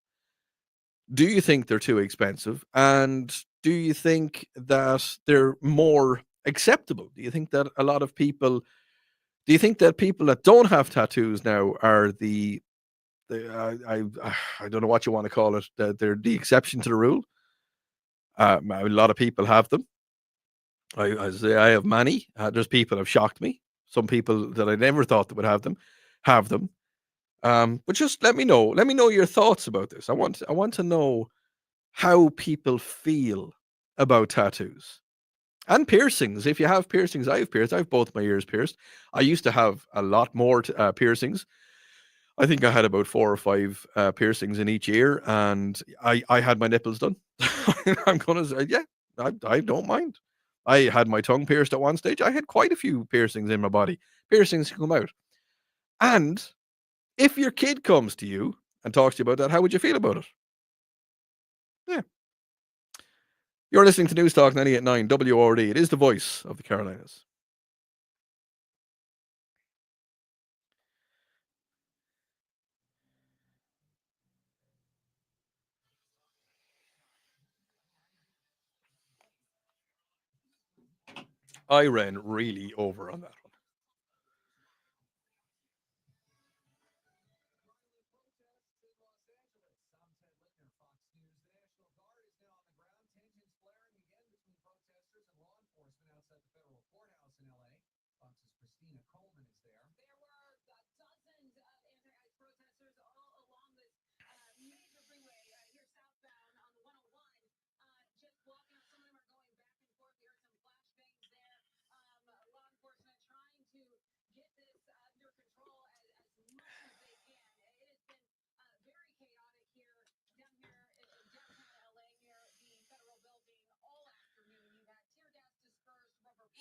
Do you think they're too expensive? And do you think that they're more acceptable? Do you think that a lot of people do you think that people that don't have tattoos now are I don't know what you want to call it, that they're the exception to the rule? A lot of people have them. I say I have many. There's people have shocked me. Some people that I never thought that would have them have them. But just let me know. Let me know your thoughts about this. I want to know how people feel about tattoos and piercings. If you have piercings, I have pierced. I have both my ears pierced. I used to have a lot more piercings. I think I had about 4 or 5 piercings in each ear, and I had my nipples done. I'm gonna say, yeah, I don't mind. I had my tongue pierced at one stage. I had quite a few piercings in my body. Piercings come out. And if your kid comes to you and talks to you about that, how would you feel about it? Yeah. You're listening to News Talk 98.9 WORD. It is the voice of the Carolinas. I ran really over on that one.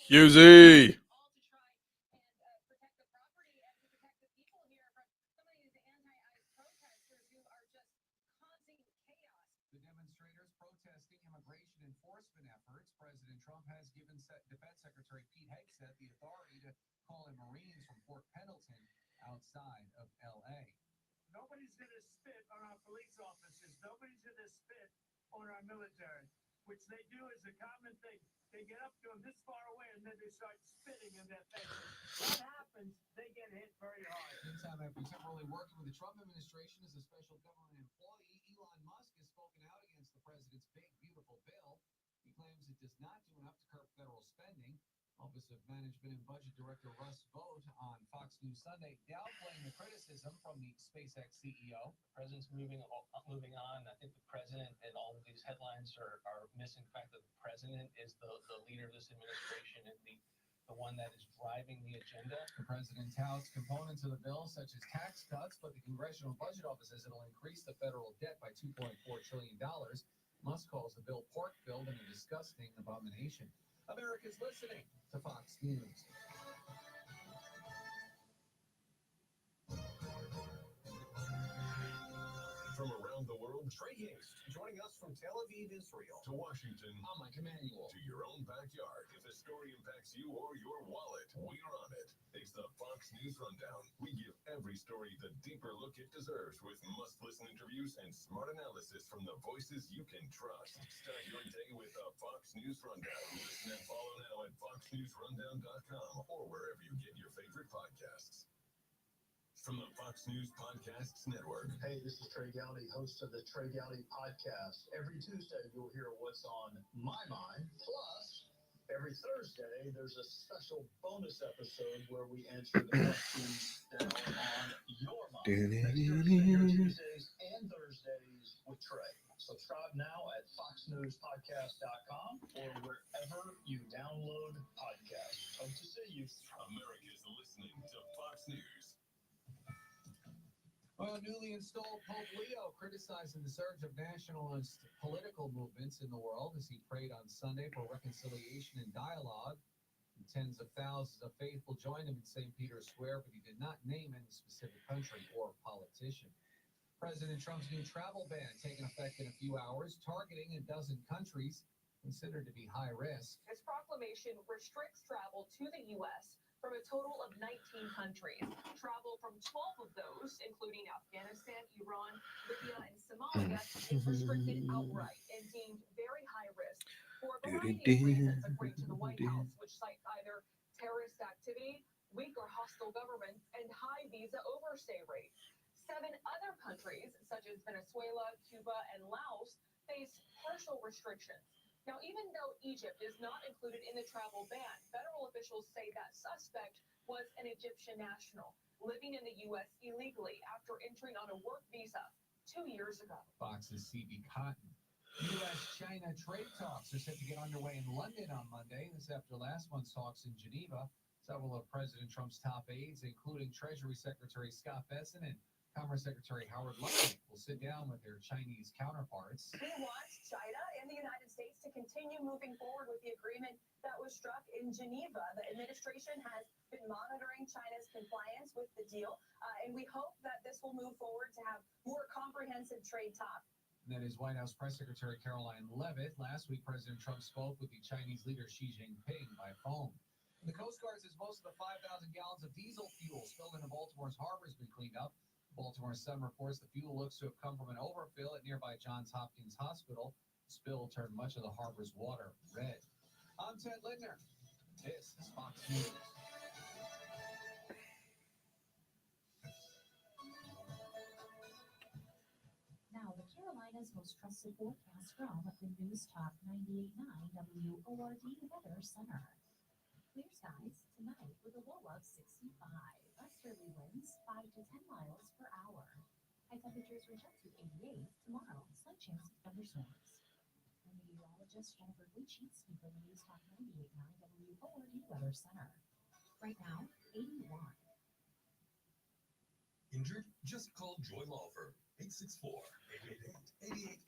Husey. The demonstrators protesting immigration enforcement efforts. President Trump has given Defense Secretary Pete Hegseth the authority to call in Marines from Fort Pendleton outside of L.A. Nobody's going to spit on our police officers. Nobody's going to spit on our military, which they do as a common thing. They get up to them this far away and then they start spitting in their faces. That happens, they get hit very hard. Meantime, after temporarily working with the Trump administration as a special government employee, Elon Musk has spoken out against the president's big, beautiful bill. He claims it does not do enough to curb federal spending. Office of Management and Budget Director Russ Vought on Fox News Sunday downplaying the criticism from the SpaceX CEO. The president's moving on. I think the president and all of these headlines are missing the fact that the president is the leader of this administration and the one that is driving the agenda. The president touts components of the bill, such as tax cuts, but the Congressional Budget Office says it'll increase the federal debt by $2.4 trillion. Musk calls the bill pork-filled and a disgusting abomination. America's listening to Fox News. From around the world, Trey Hicks, joining us from Tel Aviv, Israel, to Washington. I'm Mike Emanuel. To your own backyard. If the story impacts you or your wallet, we're on it. It's the Fox News Rundown. We give every story the deeper look it deserves with must-listen interviews and smart analysis from the voices you can trust. Start your day with the Fox News Rundown. Listen and follow now at foxnewsrundown.com or wherever you get your favorite podcasts. From the Fox News Podcasts Network. Hey, this is Trey Gowdy, host of the Trey Gowdy Podcast. Every Tuesday, you'll hear what's on my mind. Plus, every Thursday, there's a special bonus episode where we answer the questions that are on your mind. Next Thursday, here Tuesdays and Thursdays with Trey. Subscribe now at foxnewspodcast.com or wherever you download podcasts. Hope to see you. America's listening to Fox News. Well, newly installed Pope Leo criticizing the surge of nationalist political movements in the world as he prayed on Sunday for reconciliation and dialogue. And tens of thousands of faithful joined him in St. Peter's Square, but he did not name any specific country or politician. President Trump's new travel ban taking effect in a few hours, targeting a dozen countries considered to be high risk. His proclamation restricts travel to the U.S. from a total of 19 countries. Travel from 12 of those, including Afghanistan, Iran, Libya, and Somalia, is restricted outright and deemed very high risk for a variety of reasons, according to the White House, which cites either terrorist activity, weak or hostile government, and high visa overstay rates. 7 other countries, such as Venezuela, Cuba, and Laos, face partial restrictions. Now, even though Egypt is not included in the travel ban, federal officials say that suspect was an Egyptian national living in the U.S. illegally after entering on a work visa 2 years ago. Fox's C.B. Cotton. U.S.-China trade talks are set to get underway in London on Monday. This after last month's talks in Geneva. Several of President Trump's top aides, including Treasury Secretary Scott Bessent and Commerce Secretary Howard Lutnick, will sit down with their Chinese counterparts. He wants China and the United States to continue moving forward with the agreement that was struck in Geneva. The administration has been monitoring China's compliance with the deal, and we hope that this will move forward to have more comprehensive trade talks. And that is White House Press Secretary Caroline Leavitt. Last week, President Trump spoke with the Chinese leader Xi Jinping by phone. The Coast Guard says most of the 5,000 gallons of diesel fuel spilled into Baltimore's harbor has been cleaned up. Baltimore Sun reports the fuel looks to have come from an overfill at nearby Johns Hopkins Hospital. The spill turned much of the harbor's water red. I'm Ted Lindner. This is Fox News. Now, the Carolinas' most trusted forecast from the News Talk 98.9 WORD Weather Center. Clear skies tonight with a low of 65. Westerly winds 5 to 10 miles per hour. High temperatures reach up to 88 tomorrow. Slight chance of thunderstorms. The meteorologist Jennifer Lucci speaking for the News Talk 98.9 WORD Weather Center. Right now, 81. Injured? Just call Joy Law Firm. 864-888-8888.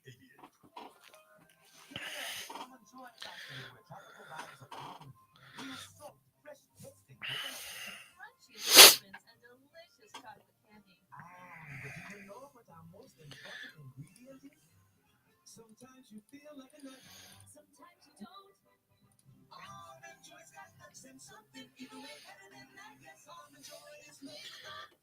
Common joy factory with tropical vibes of mountain. Real soft, fresh tasting coconut. Crunchy almonds and delicious chocolate candy. But do you know what our most important ingredient is? Sometimes you feel like a nut. Sometimes you don't. Almond Joy's got nuts and something even way better than that. Yes, Almond Joy is made of nuts.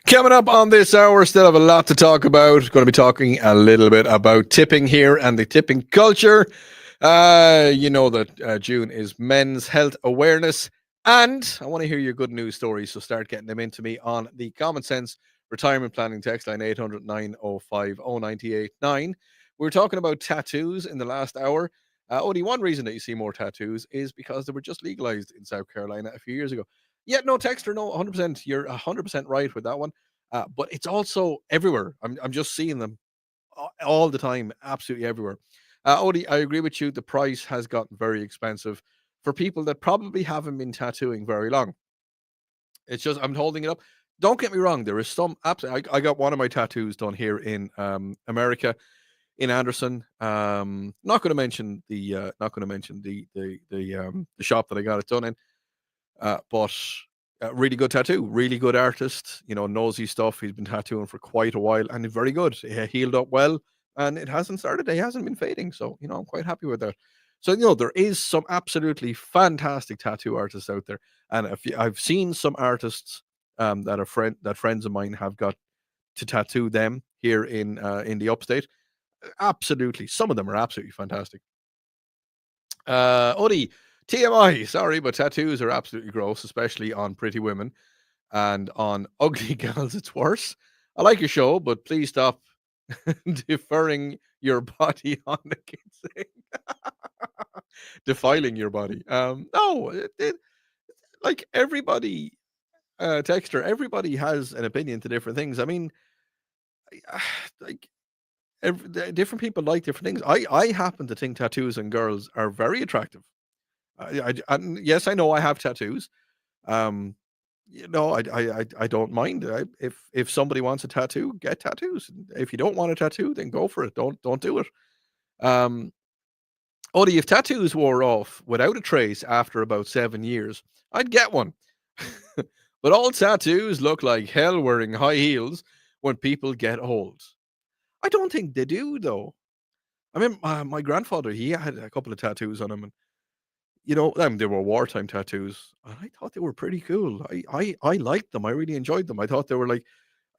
Coming up on this hour, still have a lot to talk about. Going to be talking a little bit about tipping here and the tipping culture. You know that June is Men's Health Awareness, and I want to hear your good news stories, so start getting them into me on the Common Sense Retirement Planning text line 800 905 0989. We were talking about tattoos in the last hour. Only one reason that you see more tattoos is because they were just legalized in South Carolina a few years ago. Yet no texter, no, 100%. You're 100% right with that one. But it's also everywhere. I'm just seeing them all the time, absolutely everywhere. Odie, I agree with you. The price has gotten very expensive for people that probably haven't been tattooing very long. It's just I'm holding it up. Don't get me wrong. There is some absolutely. I got one of my tattoos done here in America, in Anderson. Not going to mention the the shop that I got it done in. But really good tattoo, really good artist. You know, knows his stuff. He's been tattooing for quite a while, and very good. He healed up well, and it hasn't started. He hasn't been fading, so you know I'm quite happy with that. So you know there is some absolutely fantastic tattoo artists out there, and if I've seen some artists that friends of mine have got to tattoo them here in the upstate. Absolutely, some of them are absolutely fantastic. Odie, TMI, sorry, but tattoos are absolutely gross, especially on pretty women. And on ugly gals, it's worse. I like your show, but please stop deferring your body on the kids thing. Defiling your body. No, like everybody, Texter, everybody has an opinion to different things. I mean, like different people like different things. I happen to think tattoos on girls are very attractive. And yes, I know I have tattoos. Um, you know, I don't mind. If somebody wants a tattoo, get tattoos. If you don't want a tattoo, then go for it. Don't do it. Um, Only if tattoos wore off without a trace after about 7 years, I'd get one. But all tattoos look like hell wearing high heels when people get old. I don't think they do though. I mean, my grandfather, he had a couple of tattoos on him, and you know, they were wartime tattoos, and I thought they were pretty cool. I liked them. I really enjoyed them. I thought they were like,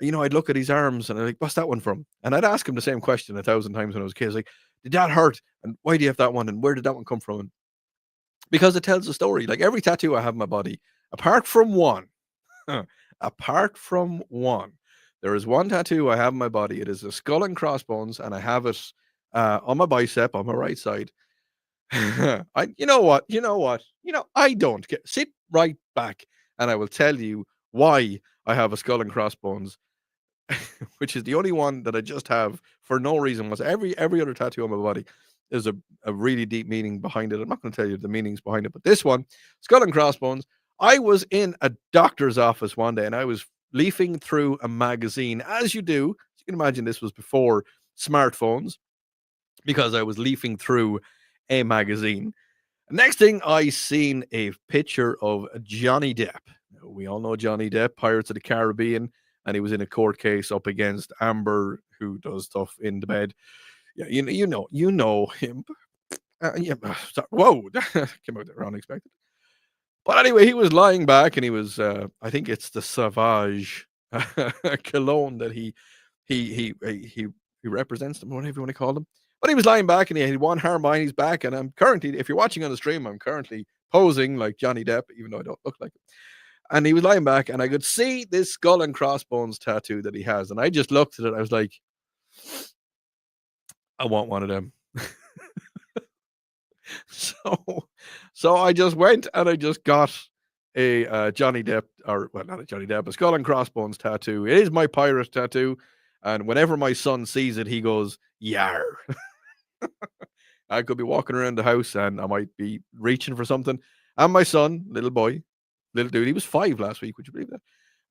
you know, I'd look at his arms and I'm like, "What's that one from?" And I'd ask him the same question 1,000 times when I was a kid. I was like, "Did that hurt? And why do you have that one? And where did that one come from?" And because it tells a story. Like every tattoo I have on my body, apart from one, apart from one, there is one tattoo I have on my body. It is a skull and crossbones, and I have it on my bicep on my right side. You know what? You know what? You know, I don't get sit right back and I will tell you why I have a skull and crossbones, which is the only one that I just have for no reason. Was every other tattoo on my body is a really deep meaning behind it. I'm not going to tell you the meanings behind it, but this one, skull and crossbones. I was in a doctor's office one day and I was leafing through a magazine, as you do. You can imagine this was before smartphones because I was leafing through a magazine. Next thing I seen a picture of Johnny Depp. We all know Johnny Depp, Pirates of the Caribbean, and he was in a court case up against Amber, who does stuff in the bed. Yeah, you know him. Yeah, whoa, came out there unexpected. But anyway, he was lying back, and he was. I think it's the Sauvage cologne that he represents them, whatever you want to call them. But he was lying back and he had one arm behind his back. And I'm currently, if you're watching on the stream, I'm currently posing like Johnny Depp, even though I don't look like him. And he was lying back and I could see this skull and crossbones tattoo that he has. And I just looked at it. I was like, I want one of them. so, so I just went and I just got a Johnny Depp, or well, not a Johnny Depp, a skull and crossbones tattoo. It is my pirate tattoo. And whenever my son sees it, he goes, "Yar." I could be walking around the house and I might be reaching for something. And my son, little boy, little dude, he was 5 last week. Would you believe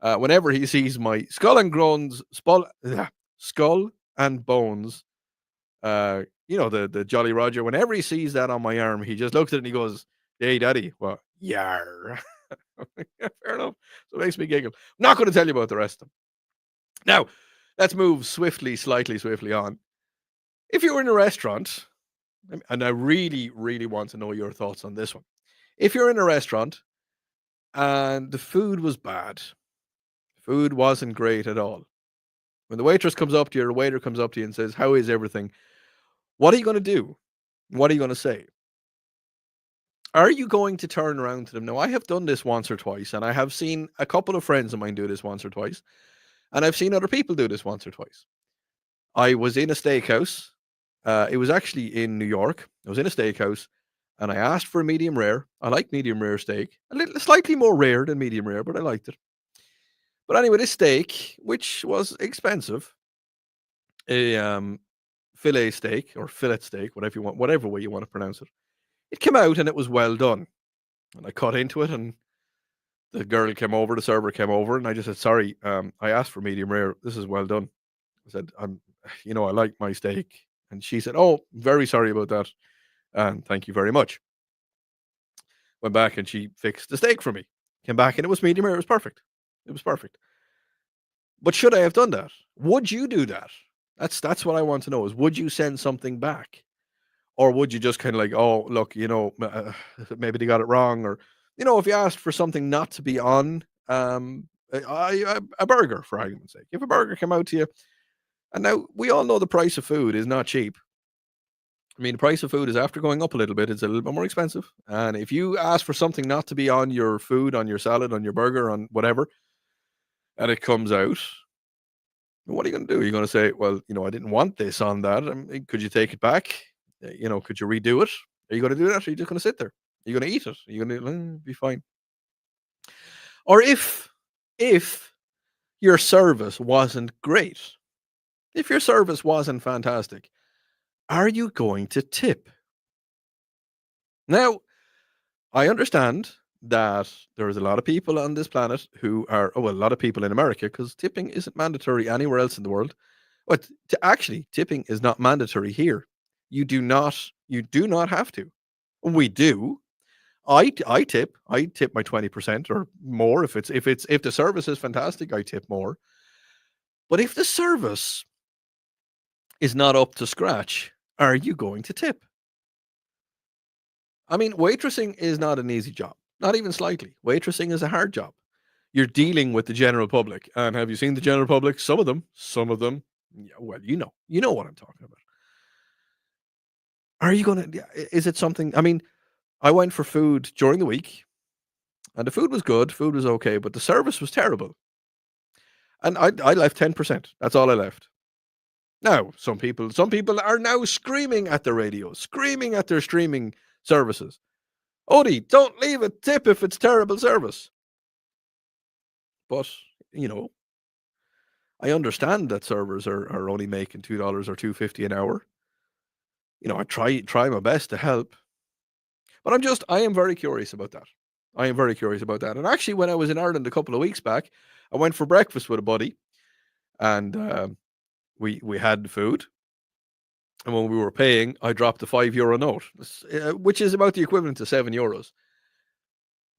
that? Whenever he sees my skull and bones, you know, the Jolly Roger, whenever he sees that on my arm, he just looks at it and he goes, "Hey, daddy." Well, yar. Fair enough. So it makes me giggle. I'm not going to tell you about the rest of them. Now, let's move slightly swiftly on. If you were in a restaurant, and I really, really want to know your thoughts on this one. If you're in a restaurant and the food was bad, food wasn't great at all. When the waitress comes up to you, or the waiter comes up to you and says, "How is everything?" What are you going to do? What are you going to say? Are you going to turn around to them? Now, I have done this once or twice, and I have seen a couple of friends of mine do this once or twice, and I've seen other people do this once or twice. I was in a steakhouse. It was actually in New York. I was in a steakhouse and I asked for a medium rare. I like medium rare steak. A little slightly more rare than medium rare, but I liked it. But anyway, this steak, which was expensive, a fillet steak or fillet steak, whatever you want, whatever way you want to pronounce it, it came out and it was well done. And I cut into it, and the girl came over, the server came over, and I just said, "Sorry, I asked for medium rare. This is well done." I said, I like my steak." And she said, "Oh, very sorry about that, and thank you very much." Went back and she fixed the steak for me. Came back and it was medium rare. It was perfect. It was perfect. But should I have done that? Would you do that? That's what I want to know. Is would you send something back, or would you just kind of like, oh, look, maybe they got it wrong, or if you asked for something not to be on, a burger, for argument's sake, if a burger came out to you, and now we all know the price of food is not cheap. I mean, the price of food is after going up a little bit. It's a little bit more expensive. And if you ask for something not to be on your food, on your salad, on your burger, on whatever, and it comes out, what are you going to do? You're going to say, well, I didn't want this on that. Could you take it back? Could you redo it? Are you going to do that? Or are you just going to sit there? Are you going to eat it? Are you going to be fine? Or if your service wasn't great, if your service wasn't fantastic, are you going to tip? Now, I understand that there is a lot of people on this planet who are, a lot of people in America, because tipping isn't mandatory anywhere else in the world. But actually, tipping is not mandatory here. You do not have to. We do. I tip my 20% or more if the service is fantastic. I tip more. But if the service is not up to scratch, are you going to tip? I mean, waitressing is not an easy job, not even slightly. Waitressing is a hard job. You're dealing with the general public, and have you seen the general public? Some of them. Yeah, well, you know what I'm talking about. Are you gonna? Is it something? I mean, I went for food during the week, and the food was good. Food was okay, but the service was terrible. And I left 10%. That's all I left. Now, some people are now screaming at the radio, screaming at their streaming services. Odi, don't leave a tip if it's terrible service. But, I understand that servers are only making $2 or $2.50 an hour. I try my best to help. But I am very curious about that. I am very curious about that. And actually, when I was in Ireland a couple of weeks back, I went for breakfast with a buddy, and we had food. And when we were paying, I dropped a €5 note, which is about the equivalent to €7.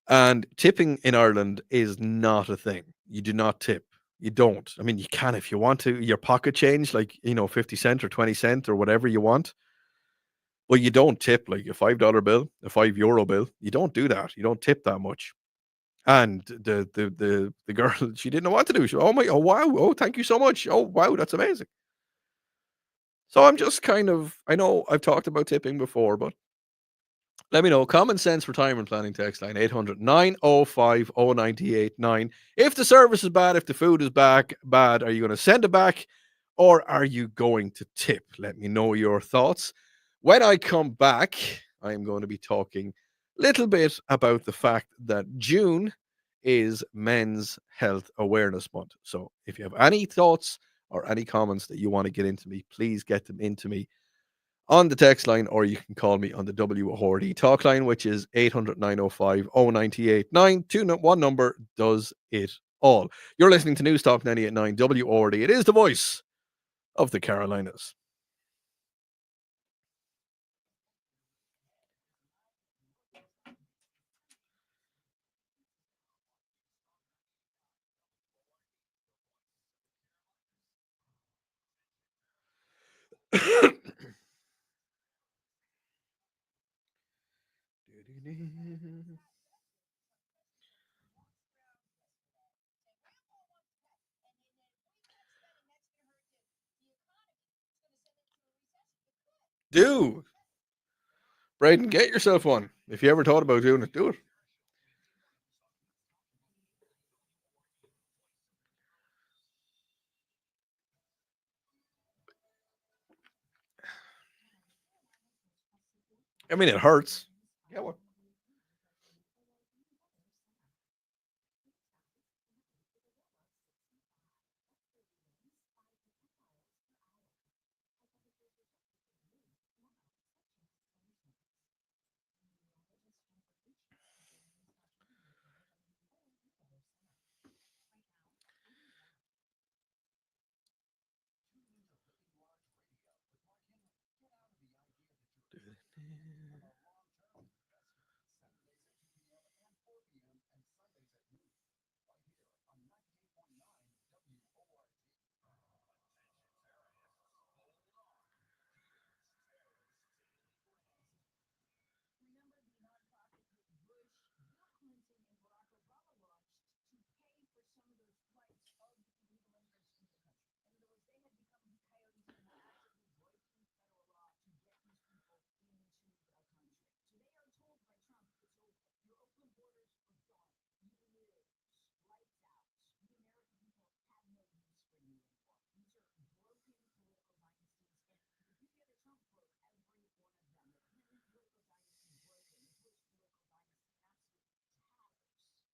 And tipping in Ireland is not a thing. You do not tip. You don't. I mean, you can if you want to. Your pocket change, like 50 cent or 20 cent or whatever you want. Well, you don't tip like a $5 bill, a €5 bill. You don't do that. You don't tip that much. And the girl, she didn't know what to do. She, oh wow, oh thank you so much. Oh wow, that's amazing. So I'm just I know I've talked about tipping before, but let me know. Common Sense Retirement Planning text line 800-905-0989. If the service is bad, if the food is bad, are you going to send it back, or are you going to tip? Let me know your thoughts. When I come back, I am going to be talking a little bit about the fact that June is Men's Health Awareness Month. So if you have any thoughts or any comments that you want to get into me, please get them into me on the text line, or you can call me on the WORD talk line, which is 800-905-0989. One number does it all. You're listening to News Talk 98.9 WORD. It is the voice of the Carolinas. Do. Braden, get yourself one. If you ever thought about doing it, do it. I mean, it hurts. Get one. Remember the nonprofit that Bush, Bill Clinton, and Barack Obama launched to pay for some of those flights of illegal immigrants into the country. In other words, they had become these coyotes and were actively breaking federal law to get these people into the country. So they are told by Trump, it's over. Your open borders are done. You live. Lights out. The American people have no use for you anymore. These are broken political dynasties, and the beauty of the Trump for every one of them. The Clinton political dynasty broken, the Bush political dynasty in absolute tatters. The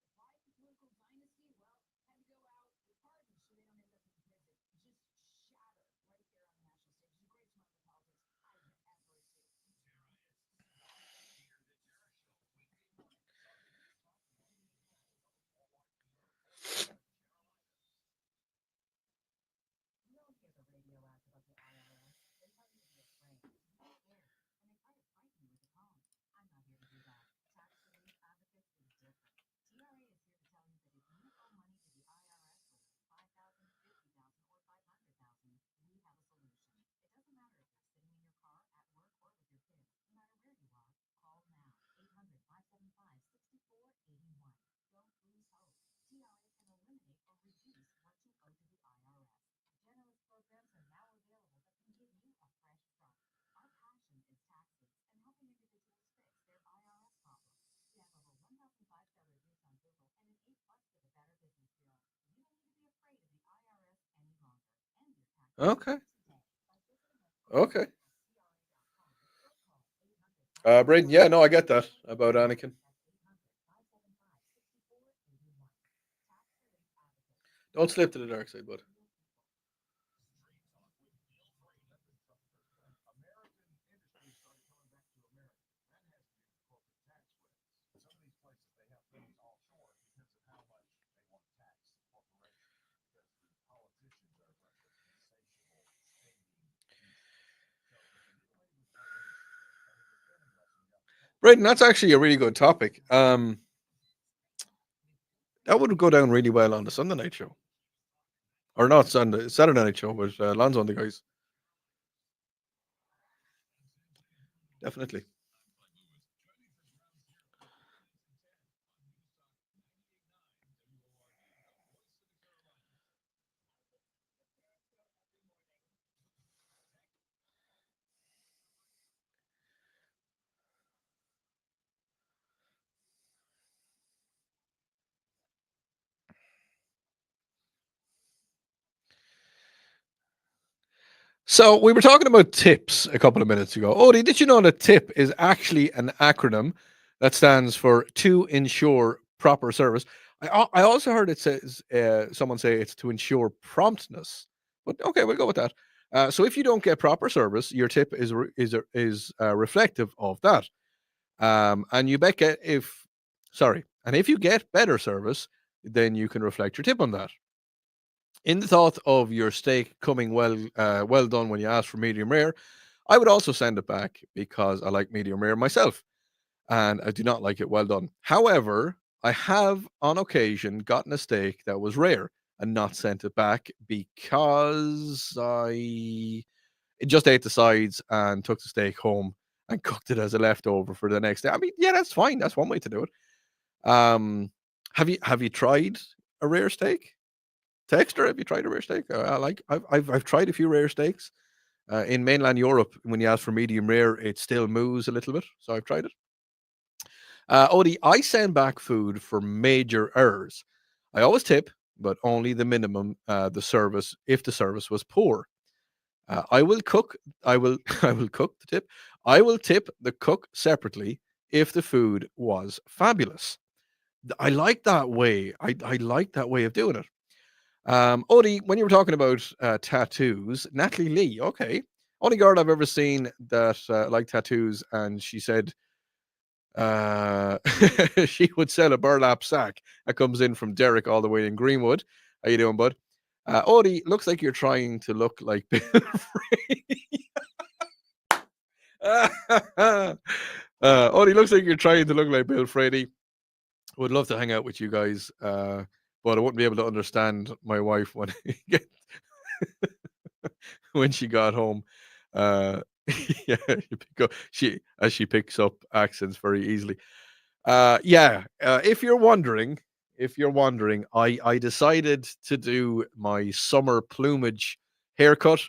Biden political dynasty, well, had to go out with pardons so they don't end up in prison. Just shattered right there on the national stage. It's the greatest moment of politics I've ever seen. You don't hear the radio ads about the IRS. They tell you to be afraid, to be scared, and they try to frighten you with a phone. I'm not here to do that. Tax Relief Advocates is different. TRA is here to tell you that if you owe money to the IRS, whether it's 5,000, 50,000, or 500,000, we have a solution. It doesn't matter if you're sitting in your car, at work, or with your kids. No matter where you are, call now. 800-575-6481. Don't lose hope. TRA can eliminate or reduce what you owe to the IRS. Generous programs are now available that can give you a fresh start. Our passion is taxes and helping individuals fix their IRS problems. We have over 1,000 five-star reviews on Google and an A+ for the Better Business Bureau. You don't need to be afraid of the IRS any longer. End your tax Okay. today by visiting us Okay. at CRA.com or call 800 Braden, yeah, no, I get that about Anakin. Don't slip to the dark side, bud. American industry started coming back to America. That has to do with corporate tax rates. Some of these places, they have things offshore because of how much they want to tax corporations, because the politicians are such insatiable spending beasts. So if you get away with one of these, and you're spending less and you have to pay. Braden, that's actually a really good topic. That would go down really well on the Sunday night show. Or not Sunday, Saturday night show with Lonzo and the guys. Definitely. So we were talking about tips a couple of minutes ago. Odie, did you know that TIP is actually an acronym that stands for to ensure proper service? I also heard it says someone say it's to ensure promptness, but okay, we'll go with that. So if you don't get proper service, your tip is reflective of that. And you bet get if sorry, and if you get better service, then you can reflect your tip on that. In the thought of your steak coming well done when you ask for medium rare, I would also send it back because I like medium rare myself, and I do not like it well done. However, I have on occasion gotten a steak that was rare and not sent it back because I just ate the sides and took the steak home and cooked it as a leftover for the next day. I mean, yeah, that's fine. That's one way to do it. Have you tried a rare steak? Texter, have you tried a rare steak? I've tried a few rare steaks. In mainland Europe, when you ask for medium rare, it still moves a little bit. So I've tried it. Odie, I send back food for major errors. I always tip, but only the minimum. The service, if the service was poor, I will cook. I will. I will cook the tip. I will tip the cook separately if the food was fabulous. I like that way. I like that way of doing it. Odie, when you were talking about tattoos, Natalie Lee, okay. Only girl I've ever seen that liked tattoos, and she said uh, she would sell a burlap sack that comes in from Derek all the way in Greenwood. How you doing, bud? Odie, looks like you're trying to look like Bill Free. Odi, looks like you're trying to look like Bill Frady. Would love to hang out with you guys, but I wouldn't be able to understand my wife when when she got home. Uh, yeah, she picks up accents very easily. Yeah, if you're wondering, I decided to do my summer plumage haircut.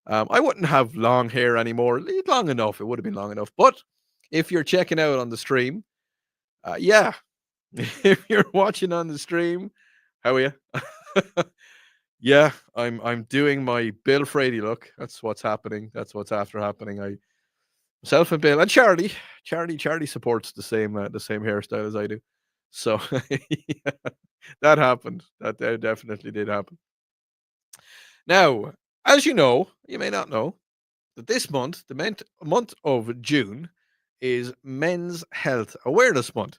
I wouldn't have long hair anymore. Long enough, it would have been long enough. But if you're checking out on the stream, yeah, if you're watching on the stream, how are you? Yeah, I'm doing my Bill Frady look. That's what's happening. That's what's after happening. I myself and Bill and Charlie supports the same hairstyle as I do. So yeah, that happened. That definitely did happen. Now, as you know, you may not know that this month, month of June, is Men's Health Awareness Month.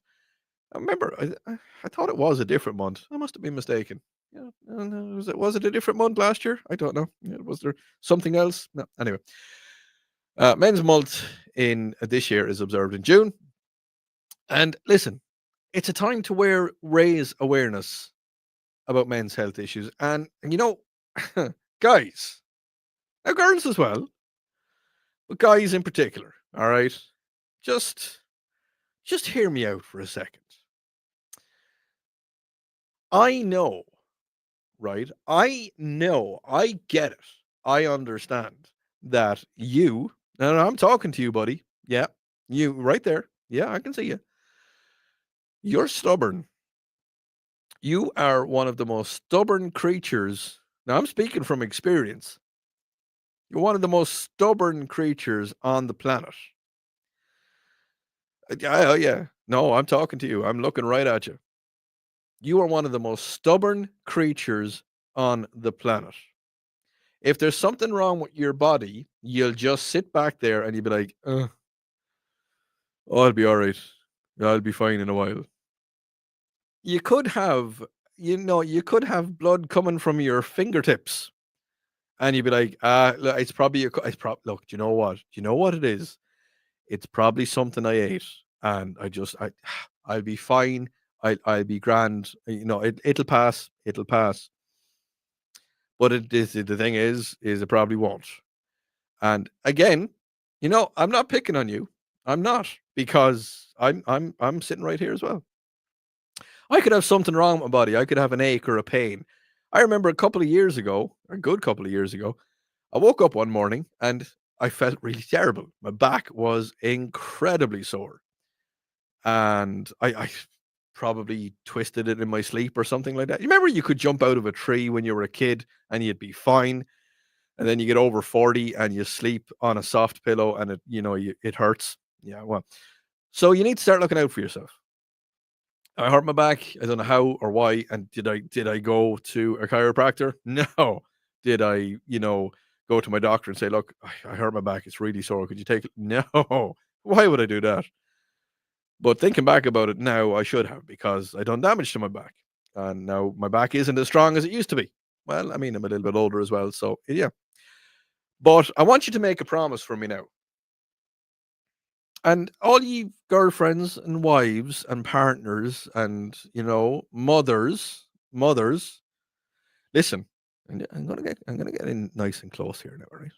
I remember, I thought it was a different month. I must have been mistaken. Yeah, was it a different month last year? I don't know. Yeah, was there something else? No. Anyway, Men's Month in this year is observed in June. And listen, it's a time to raise awareness about men's health issues. And you know, guys, now girls as well, but guys in particular, all right? Just hear me out for a second. I know, right? I know, I get it. I understand that you, and I'm talking to you, buddy. Yeah, you right there. Yeah, I can see you. You're stubborn. You are one of the most stubborn creatures. Now, I'm speaking from experience. You're one of the most stubborn creatures on the planet. Yeah. No, I'm talking to you. I'm looking right at you. You are one of the most stubborn creatures on the planet. If there's something wrong with your body, you'll just sit back there and you'll be like, oh, I'll be all right. I'll be fine in a while. You could have, you could have blood coming from your fingertips. And you'd be like, look, it's probably, look, do you know what? Do you know what it is? It's probably something I ate. And I'll be fine. I'll be grand. It'll pass. It'll pass. But the thing is it probably won't. And again, I'm not picking on you. I'm not, because I'm sitting right here as well. I could have something wrong with my body. I could have an ache or a pain. I remember a couple of years ago, a good couple of years ago, I woke up one morning and I felt really terrible. My back was incredibly sore. And I probably twisted it in my sleep or something like that. You remember you could jump out of a tree when you were a kid and you'd be fine, and then you get over 40 and you sleep on a soft pillow and it hurts. Yeah, well, so you need to start looking out for yourself. I hurt my back. I don't know how or why. And did I go to a chiropractor? No. Did I, go to my doctor and say, look, I hurt my back. It's really sore. Could you take it? No. Why would I do that? But thinking back about it now, I should have, because I done damage to my back. And now my back isn't as strong as it used to be. Well, I mean, I'm a little bit older as well. So, yeah. But I want you to make a promise for me now. And all ye girlfriends and wives and partners and, mothers, listen, I'm gonna get in nice and close here now, all right?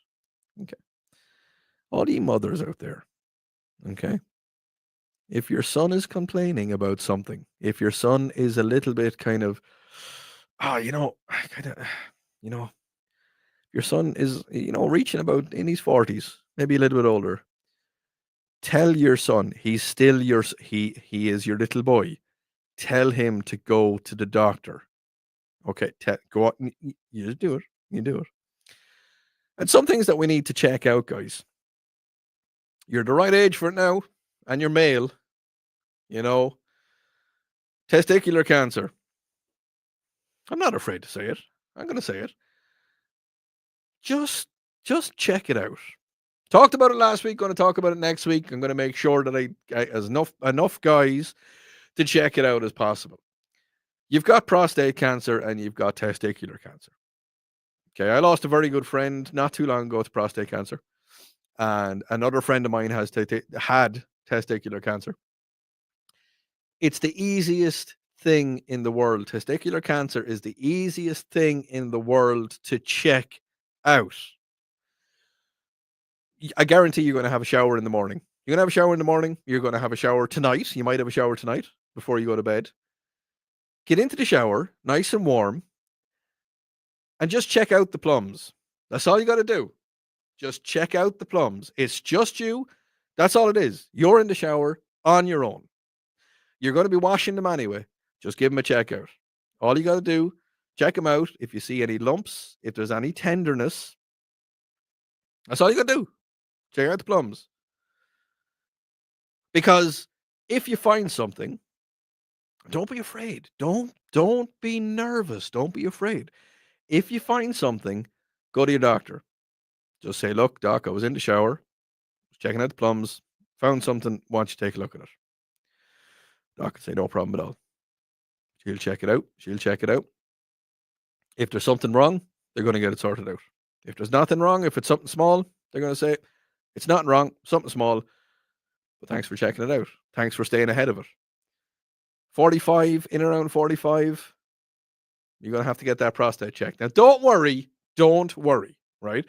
Okay. All ye mothers out there, okay? If your son is complaining about something, if your son is a little bit kind of, kind of, you know, your son is, reaching about in his 40s, maybe a little bit older, tell your son he's still he is your little boy. Tell him to go to the doctor. Okay, go out. You just do it. You do it. And some things that we need to check out, guys. You're the right age for it now, and you're male. Testicular cancer. I'm not afraid to say it. I'm going to say it. Just check it out. Talked about it last week. Going to talk about it next week. I'm going to make sure that I as enough guys to check it out as possible. You've got prostate cancer and you've got testicular cancer. Okay, I lost a very good friend not too long ago to prostate cancer, and another friend of mine had testicular cancer. It's the easiest thing in the world. Testicular cancer is the easiest thing in the world to check out. I guarantee you're going to have a shower in the morning. You're going to have a shower in the morning. You're going to have a shower tonight. You might have a shower tonight before you go to bed. Get into the shower, nice and warm, and just check out the plums. That's all you got to do. Just check out the plums. It's just you. That's all it is. You're in the shower on your own. You're going to be washing them anyway. Just give them a check out. All you got to do, check them out. If you see any lumps, if there's any tenderness, that's all you got to do. Check out the plums. Because if you find something, don't be afraid. Don't be nervous. Don't be afraid. If you find something, go to your doctor. Just say, look, doc, I was in the shower, was checking out the plums, found something, want you to take a look at it. Doc can say, no problem at all. She'll check it out. She'll check it out. If there's something wrong, they're going to get it sorted out. If there's nothing wrong, if it's something small, they're going to say, it's nothing wrong, something small, but thanks for checking it out. Thanks for staying ahead of it. 45, in around 45, you're going to have to get that prostate checked. Now, don't worry, right?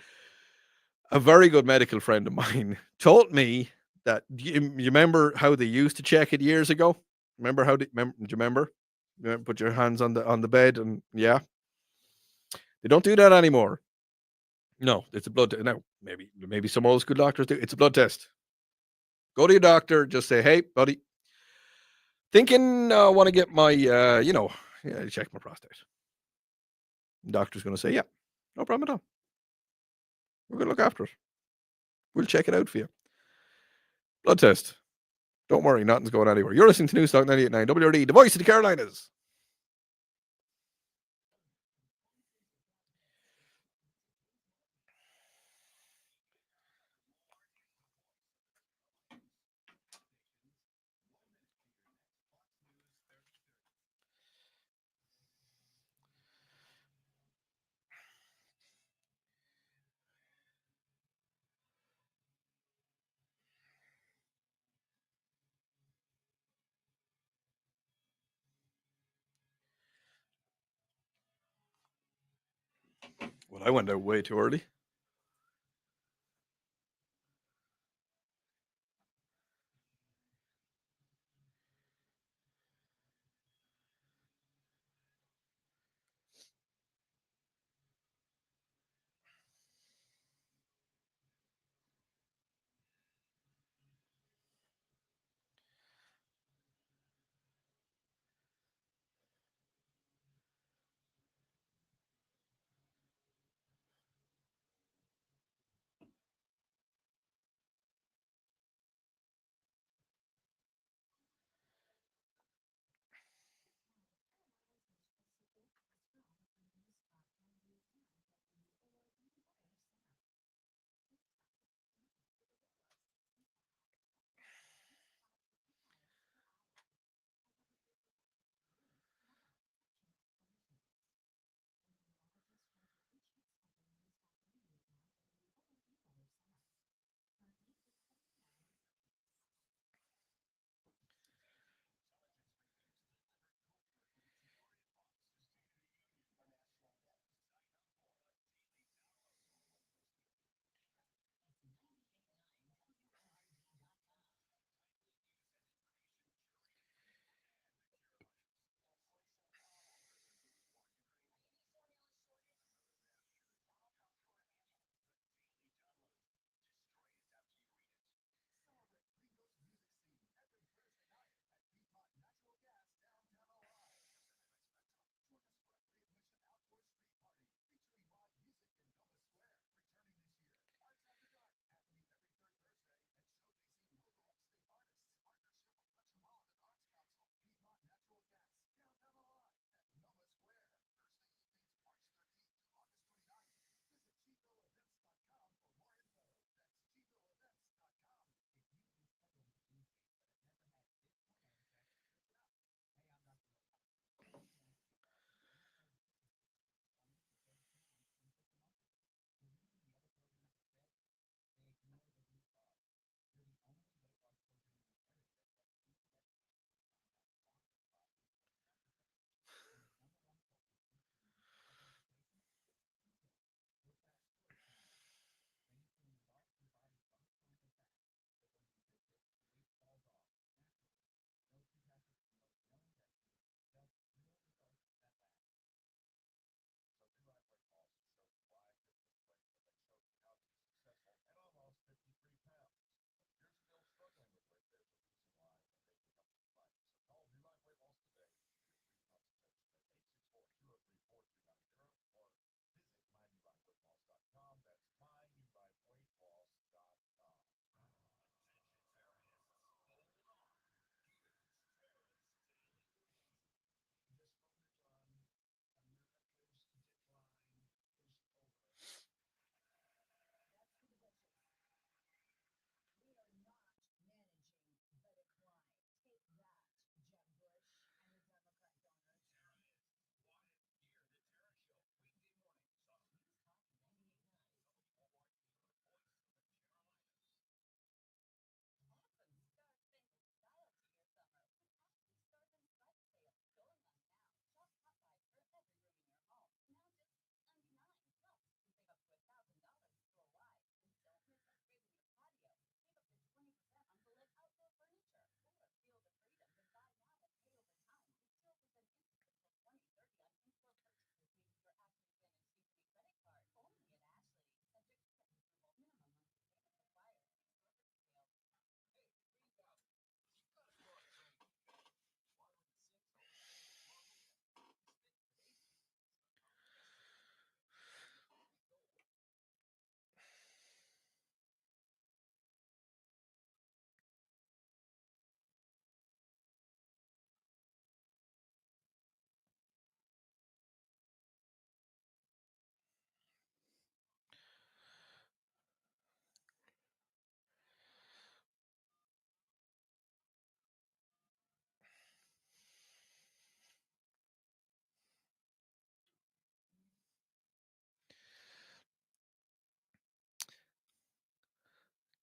A very good medical friend of mine told me that, you remember how they used to check it years ago? Remember how, do you remember? Put your hands on the bed and, yeah. They don't do that anymore. No, it's a blood test. Now, maybe some old school doctors do. It's a blood test. Go to your doctor, just say, hey, buddy, thinking I want to get my, check my prostate. The doctor's going to say, yeah, no problem at all. We're going to look after it. We'll check it out for you. Blood test. Don't worry, nothing's going anywhere. You're listening to Newstalk 98.9 WRD, the voice of the Carolinas. Well, I went out way too early.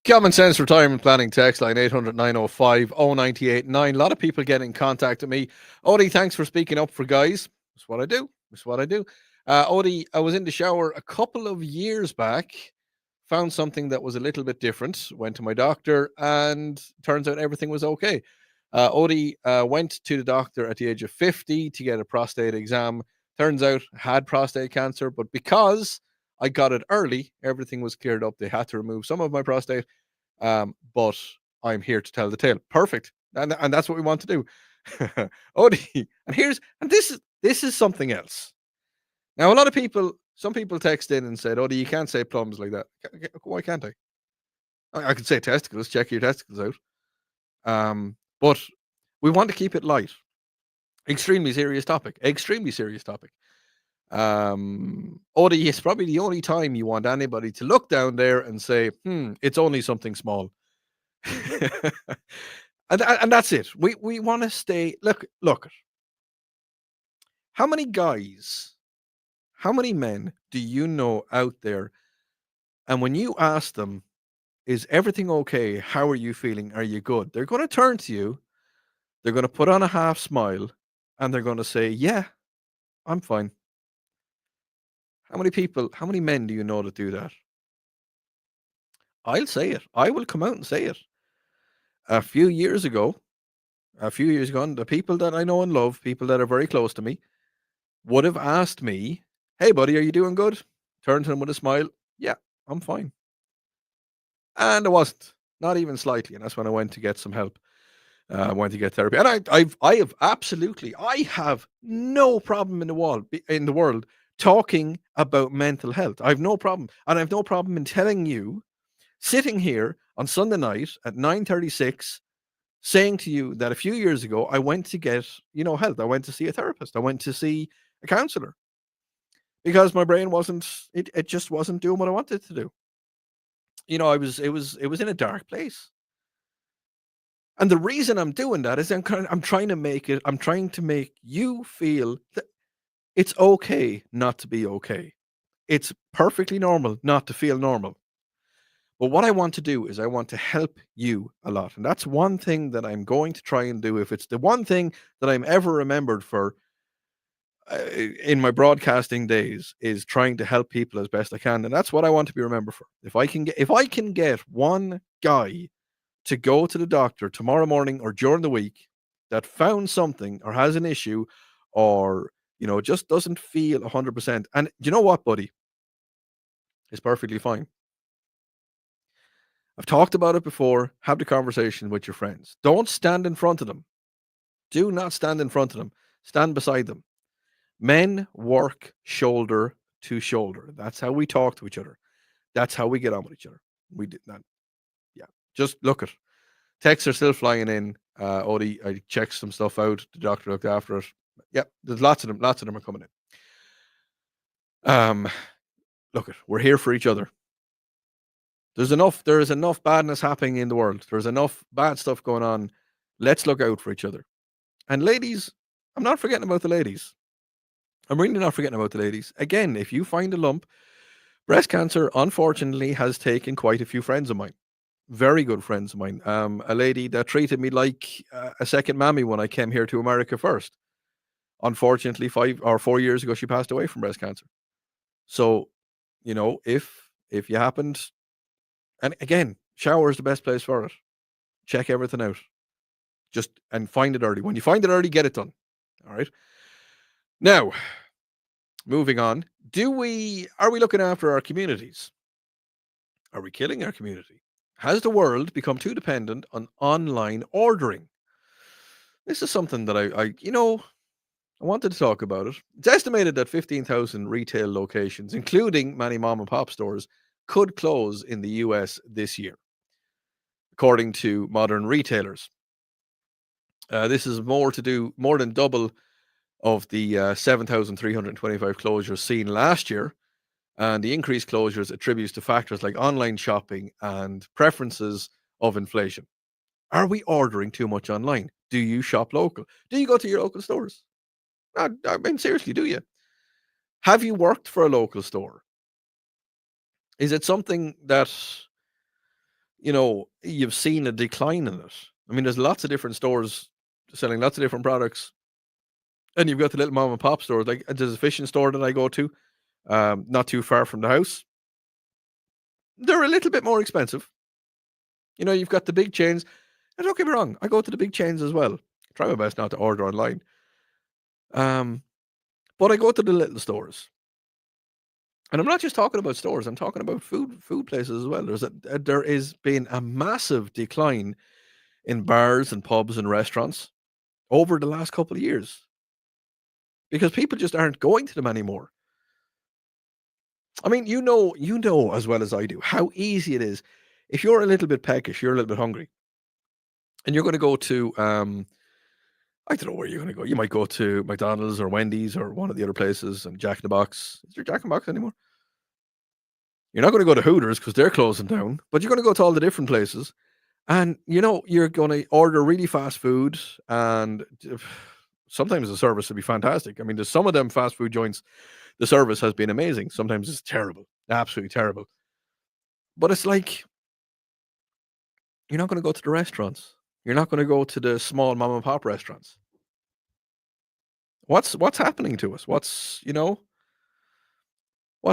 Common Sense Retirement Planning text line 800 905 0989. A lot of people getting in contact with me. Odi, thanks for speaking up for guys. That's what I do. That's what I do. Odi, I was in the shower a couple of years back, found something that was a little bit different, went to my doctor, and turns out everything was okay. Odi went to the doctor at the age of 50 to get a prostate exam. Turns out had prostate cancer, but because I got it early, everything was cleared up. They had to remove some of my prostate, but I'm here to tell the tale. Perfect, and that's what we want to do. Odie, and this is something else. Now, a lot of people, some people text in and said, "Odie, you can't say plums like that." Why can't I? I could say testicles. Check your testicles out. But we want to keep it light. Extremely serious topic. Extremely serious topic. Odie, it's probably the only time you want anybody to look down there and say, it's only something small. and that's it. We want to stay. Look. How many guys, how many men do you know out there? And when you ask them, is everything okay? How are you feeling? Are you good? They're going to turn to you. They're going to put on a half smile and they're going to say, yeah, I'm fine. How many men do you know that do that? I'll say it. I will come out and say it. A few years ago, the people that I know and love, people that are very close to me, would have asked me, hey, buddy, are you doing good? Turn to them with a smile. Yeah, I'm fine. And I wasn't, not even slightly. And that's when I went to get some help. I went to get therapy. And I have no problem in the world talking about mental health. I have no problem. And I have no problem in telling you, sitting here on Sunday night at 9:36, saying to you that a few years ago I went to get, help. I went to see a therapist. I went to see a counselor because my brain it just wasn't doing what I wanted to do. It was in a dark place. And the reason I'm doing that is I'm trying to make you feel that it's okay not to be okay. It's perfectly normal not to feel normal. But what I want to do is I want to help you a lot. And that's one thing that I'm going to try and do. If it's the one thing that I'm ever remembered for in my broadcasting days, is trying to help people as best I can. And that's what I want to be remembered for. If I can get one guy to go to the doctor tomorrow morning or during the week that found something or has an issue or, just doesn't feel 100%. And you know what, buddy? It's perfectly fine. I've talked about it before. Have the conversation with your friends. Don't stand in front of them. Do not stand in front of them. Stand beside them. Men work shoulder to shoulder. That's how we talk to each other. That's how we get on with each other. We did not. Yeah. Just look at. Texts are still flying in. Odie, I checked some stuff out. The doctor looked after it. Yep. There's lots of them. Lots of them are coming in. Look, we're here for each other. There is enough badness happening in the world. There's enough bad stuff going on. Let's look out for each other. And ladies, I'm not forgetting about the ladies. I'm really not forgetting about the ladies. Again, if you find a lump, breast cancer, unfortunately, has taken quite a few friends of mine. Very good friends of mine. A lady that treated me like a second mammy when I came here to America first. Unfortunately, 5 or 4 years ago, she passed away from breast cancer. So, if you happened, and again, shower is the best place for it. Check everything out. And find it early. When you find it early, get it done. All right. Now, moving on. Are we looking after our communities? Are we killing our community? Has the world become too dependent on online ordering? This is something that I wanted to talk about it. It's estimated that 15,000 retail locations, including many mom and pop stores, could close in the US this year, according to Modern Retailers. This is more than double of the 7,325 closures seen last year. And the increased closures attributes to factors like online shopping and preferences of inflation. Are we ordering too much online? Do you shop local? Do you go to your local stores? I mean, seriously, do you? Have you worked for a local store? Is it something that you've seen a decline in it. I mean, there's lots of different stores selling lots of different products, and you've got the little mom and pop stores. Like there's a fishing store that I go to, not too far from the house. They're a little bit more expensive. You've got the big chains. And don't get me wrong, I go to the big chains as well. Try my best not to order online. Um, but I go to the little stores. And I'm not just talking about stores, I'm talking about food places as well. There is been a massive decline in bars and pubs and restaurants over the last couple of years because people just aren't going to them anymore. I mean, you know as well as I do how easy it is. If you're a little bit peckish, you're a little bit hungry, and you're going to go to I don't know where you're going to go. You might go to McDonald's or Wendy's or one of the other places, and Jack in the Box. Is there Jack in the Box anymore? You're not going to go to Hooters because they're closing down, but you're going to go to all the different places, and you're going to order really fast food, and sometimes the service will be fantastic. I mean, there's some of them fast food joints. The service has been amazing. Sometimes it's terrible, absolutely terrible. But it's like you're not going to go to the restaurants. You're not going to go to the small mom and pop restaurants. What's happening to us? What's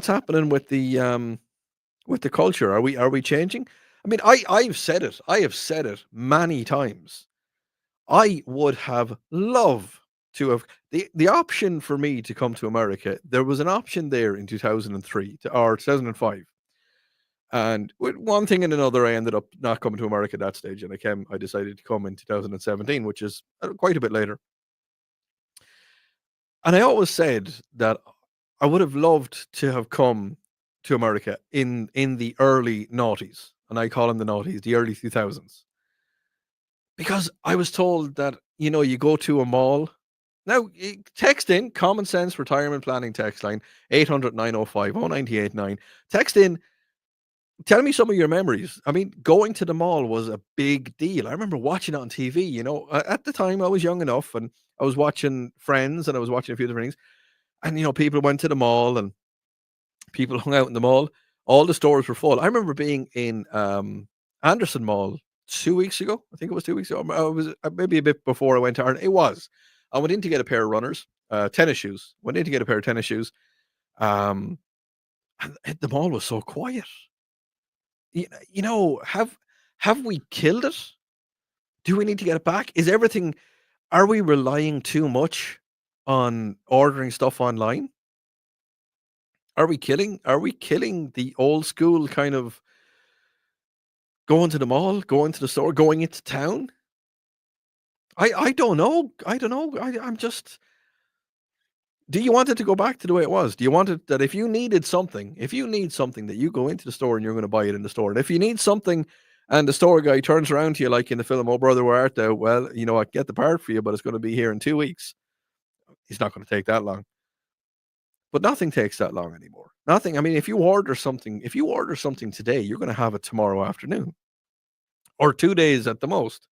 happening with the culture? Are we changing? I mean, I've said it. I have said it many times. I would have loved to have the option for me to come to America. There was an option there in 2003 or 2005. And with one thing and another, I ended up not coming to America at that stage, and I decided to come in 2017, which is quite a bit later. And I always said that I would have loved to have come to America in the early noughties, and I call them the noughties, the early 2000s, because I was told that you go to a mall. Now, text in common sense retirement planning text line 800 905 0989. Text in. Tell me some of your memories. I mean, going to the mall was a big deal. I remember watching it on TV. At the time I was young enough, and I was watching Friends, and I was watching a few different things. And people went to the mall, and people hung out in the mall. All the stores were full. I remember being in Anderson Mall 2 weeks ago. I think it was 2 weeks ago. I was maybe a bit before I went to Ireland. It was. I went in to get a pair of runners, tennis shoes. Went in to get a pair of tennis shoes. And the mall was so quiet. Have we killed it? Do we need to get it back? Is everything Are we relying too much on ordering stuff online? Are we killing the old school kind of going to the mall, going to the store, going into town? I don't know. I don't know. I'm just Do you want it to go back to the way it was? Do you want it that if you need something that you go into the store and you're going to buy it in the store? And if you need something and the store guy turns around to you like in the film, "Oh brother, where art thou?" Well, I get the part for you, but it's going to be here in 2 weeks. He's not going to take that long. But nothing takes that long anymore. Nothing. I mean, if you order something today, you're going to have it tomorrow afternoon or 2 days at the most.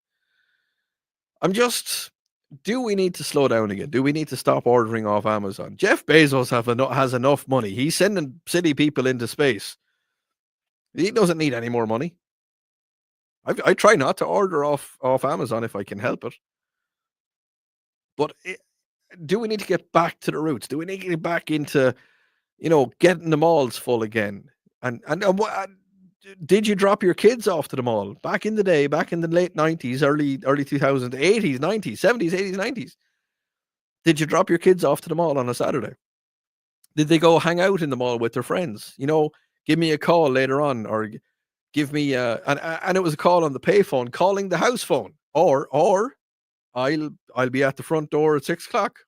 Do we need to slow down again? Do we need to stop ordering off Amazon? Jeff Bezos has enough money. He's sending city people into space. He doesn't need any more money. I try not to order off Amazon if I can help it. But do we need to get back to the roots? Do we need to get back into, getting the malls full again? Did you drop your kids off to the mall back in the day, back in the late 90s, early 2000s, 80s, 90s, 70s, 80s, 90s? Did you drop your kids off to the mall on a Saturday? Did they go hang out in the mall with their friends? Give me a call later on, or give me and it was a call on the payphone, calling the house phone, or I'll be at the front door at 6 o'clock.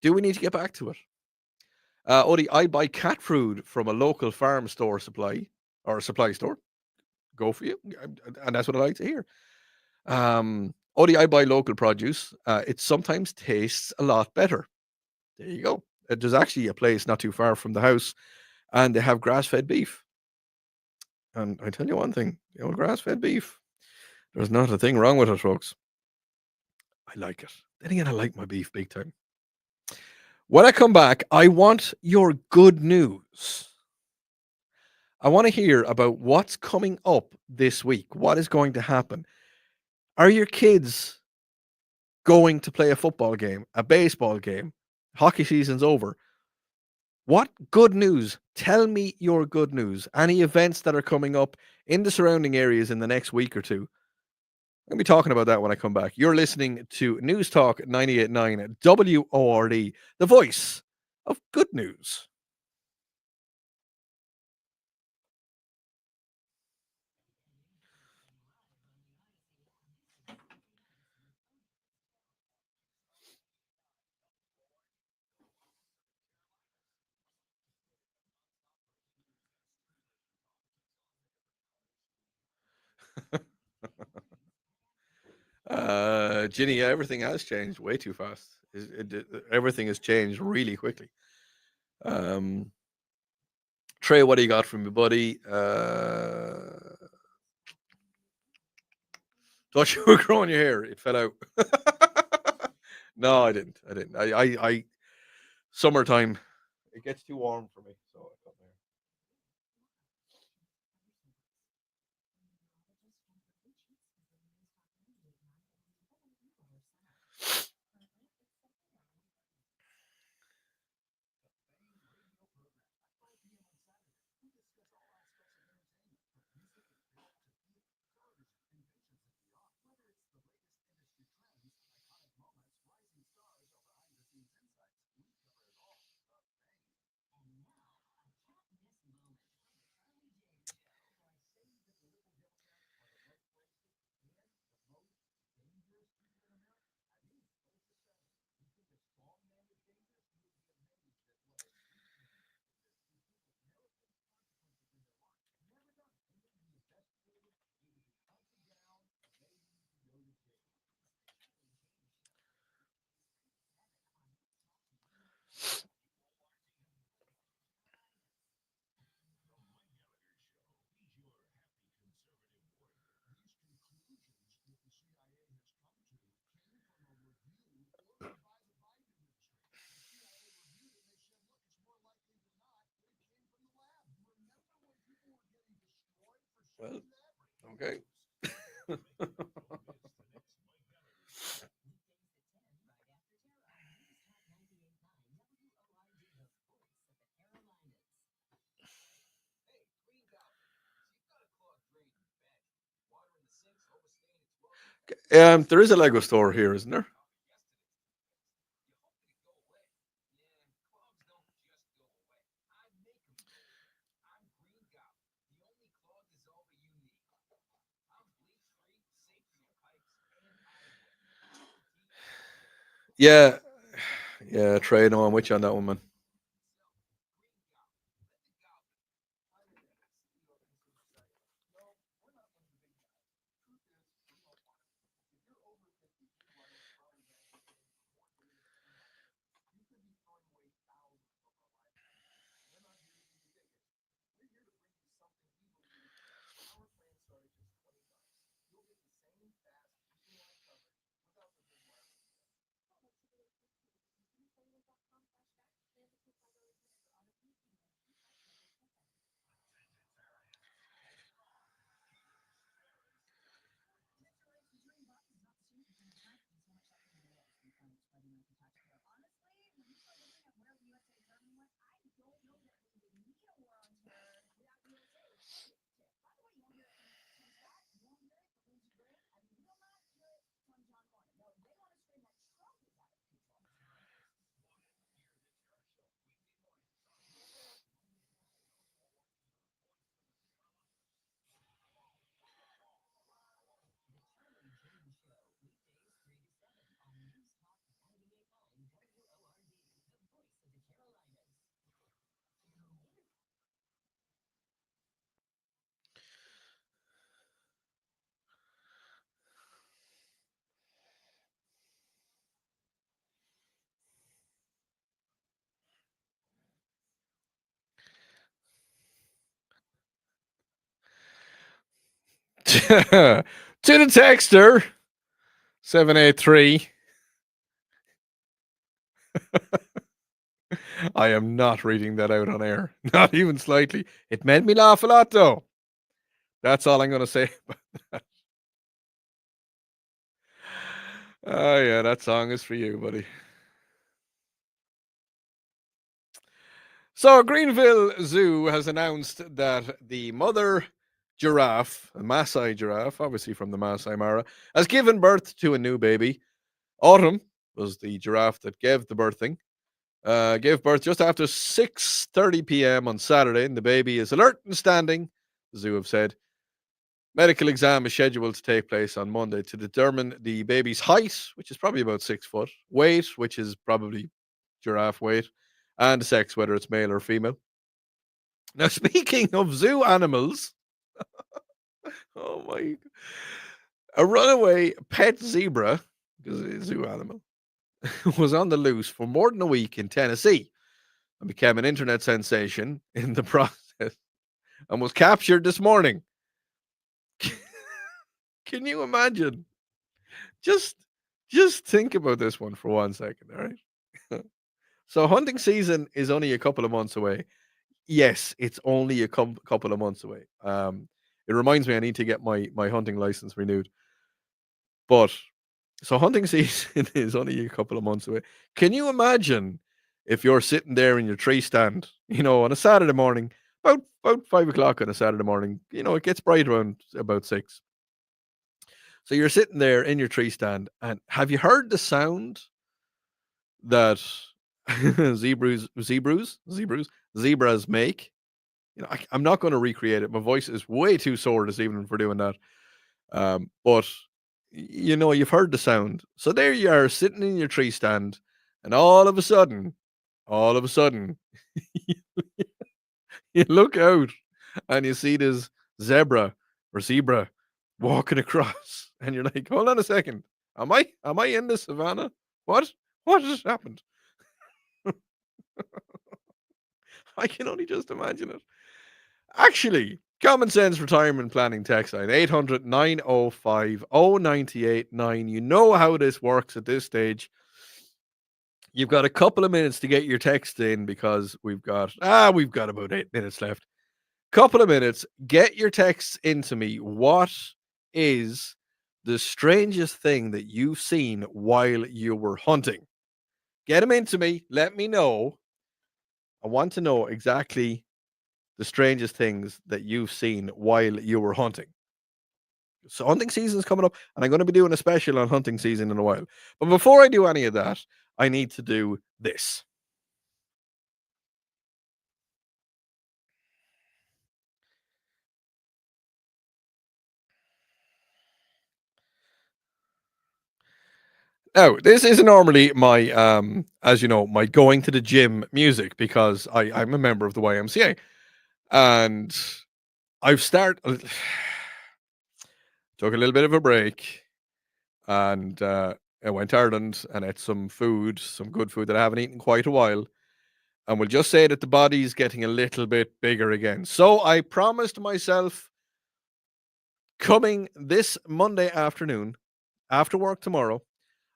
Do we need to get back to it? Odi, I buy cat food from a local farm store supply store. Go for you, and that's what I like to hear. Odi, I buy local produce. It sometimes tastes a lot better. There you go. There's actually a place not too far from the house, and they have grass-fed beef. And I tell you one thing, the old grass-fed beef, there's not a thing wrong with it, folks. I like it. Then again, I like my beef big time. When I come back, I want your good news. I want to hear about what's coming up this week. What is going to happen? Are your kids going to play a football game, a baseball game? Hockey season's over. What good news? Tell me your good news. Any events that are coming up in the surrounding areas in the next week or two? I'm going to be talking about that when I come back. You're listening to News Talk 98.9 WORD, the voice of good news. Ginny, everything has changed way too fast. Everything has changed really quickly. Trey, what do you got from me, buddy? Thought you were growing your hair. It fell out. No, I didn't. I summertime. It gets too warm for me, so I cut my hair. Well, okay. There is a Lego store here, isn't there? Yeah, yeah. Trey, no, I'm with you on that one, man. To the texter 783. I am not reading that out on air. Not even slightly. It made me laugh a lot, though. That's all I'm going to say about that. Oh, yeah, that song is for you, buddy. So, Greenville Zoo has announced that the mother giraffe, a Maasai giraffe, obviously from the Maasai Mara, has given birth to a new baby. Autumn was the giraffe that gave the birthing. Gave birth just after 6:30 p.m. on Saturday, and the baby is alert and standing, the zoo have said. Medical exam is scheduled to take place on Monday to determine the baby's height, which is probably about 6 foot, weight, which is probably giraffe weight, and sex, whether it's male or female. Now, speaking of zoo animals, oh my, a runaway pet zebra, because it's a zoo animal, was on the loose for more than a week in Tennessee and became an internet sensation in the process and was captured this morning. Can you imagine? Just just think about this one for 1 second, all right? So hunting season is only a couple of months away. Yes, it's only a couple of months away. It reminds me I need to get my hunting license renewed. But so hunting season is only a couple of months away. Can you imagine if you're sitting there in your tree stand, on a Saturday morning, about 5 o'clock on a Saturday morning, it gets bright around about 6. So you're sitting there in your tree stand, and have you heard the sound that zebras make? I'm not going to recreate it. My voice is way too sore this evening for doing that. But you've heard the sound. So there you are, sitting in your tree stand, and all of a sudden, you look out and you see this zebra walking across, and you're like, hold on a second. Am I in the savannah? What has happened? I can only just imagine it. Actually, Common Sense Retirement Planning text line 800-905-0989. You know how this works at this stage. You've got a couple of minutes to get your text in because we've got about 8 minutes left. Couple of minutes, get your texts into me. What is the strangest thing that you've seen while you were hunting? Get them into me. Let me know. I want to know exactly the strangest things that you've seen while you were hunting. So hunting season is coming up, and I'm going to be doing a special on hunting season in a while. But before I do any of that, I need to do this. Now, this isn't normally my, as you know, my going to the gym music because I'm a member of the YMCA, and I've started took a little bit of a break, and I went to Ireland and ate some good food that I haven't eaten in quite a while, and we'll just say that the body's getting a little bit bigger again. So I promised myself coming this Monday afternoon after work tomorrow,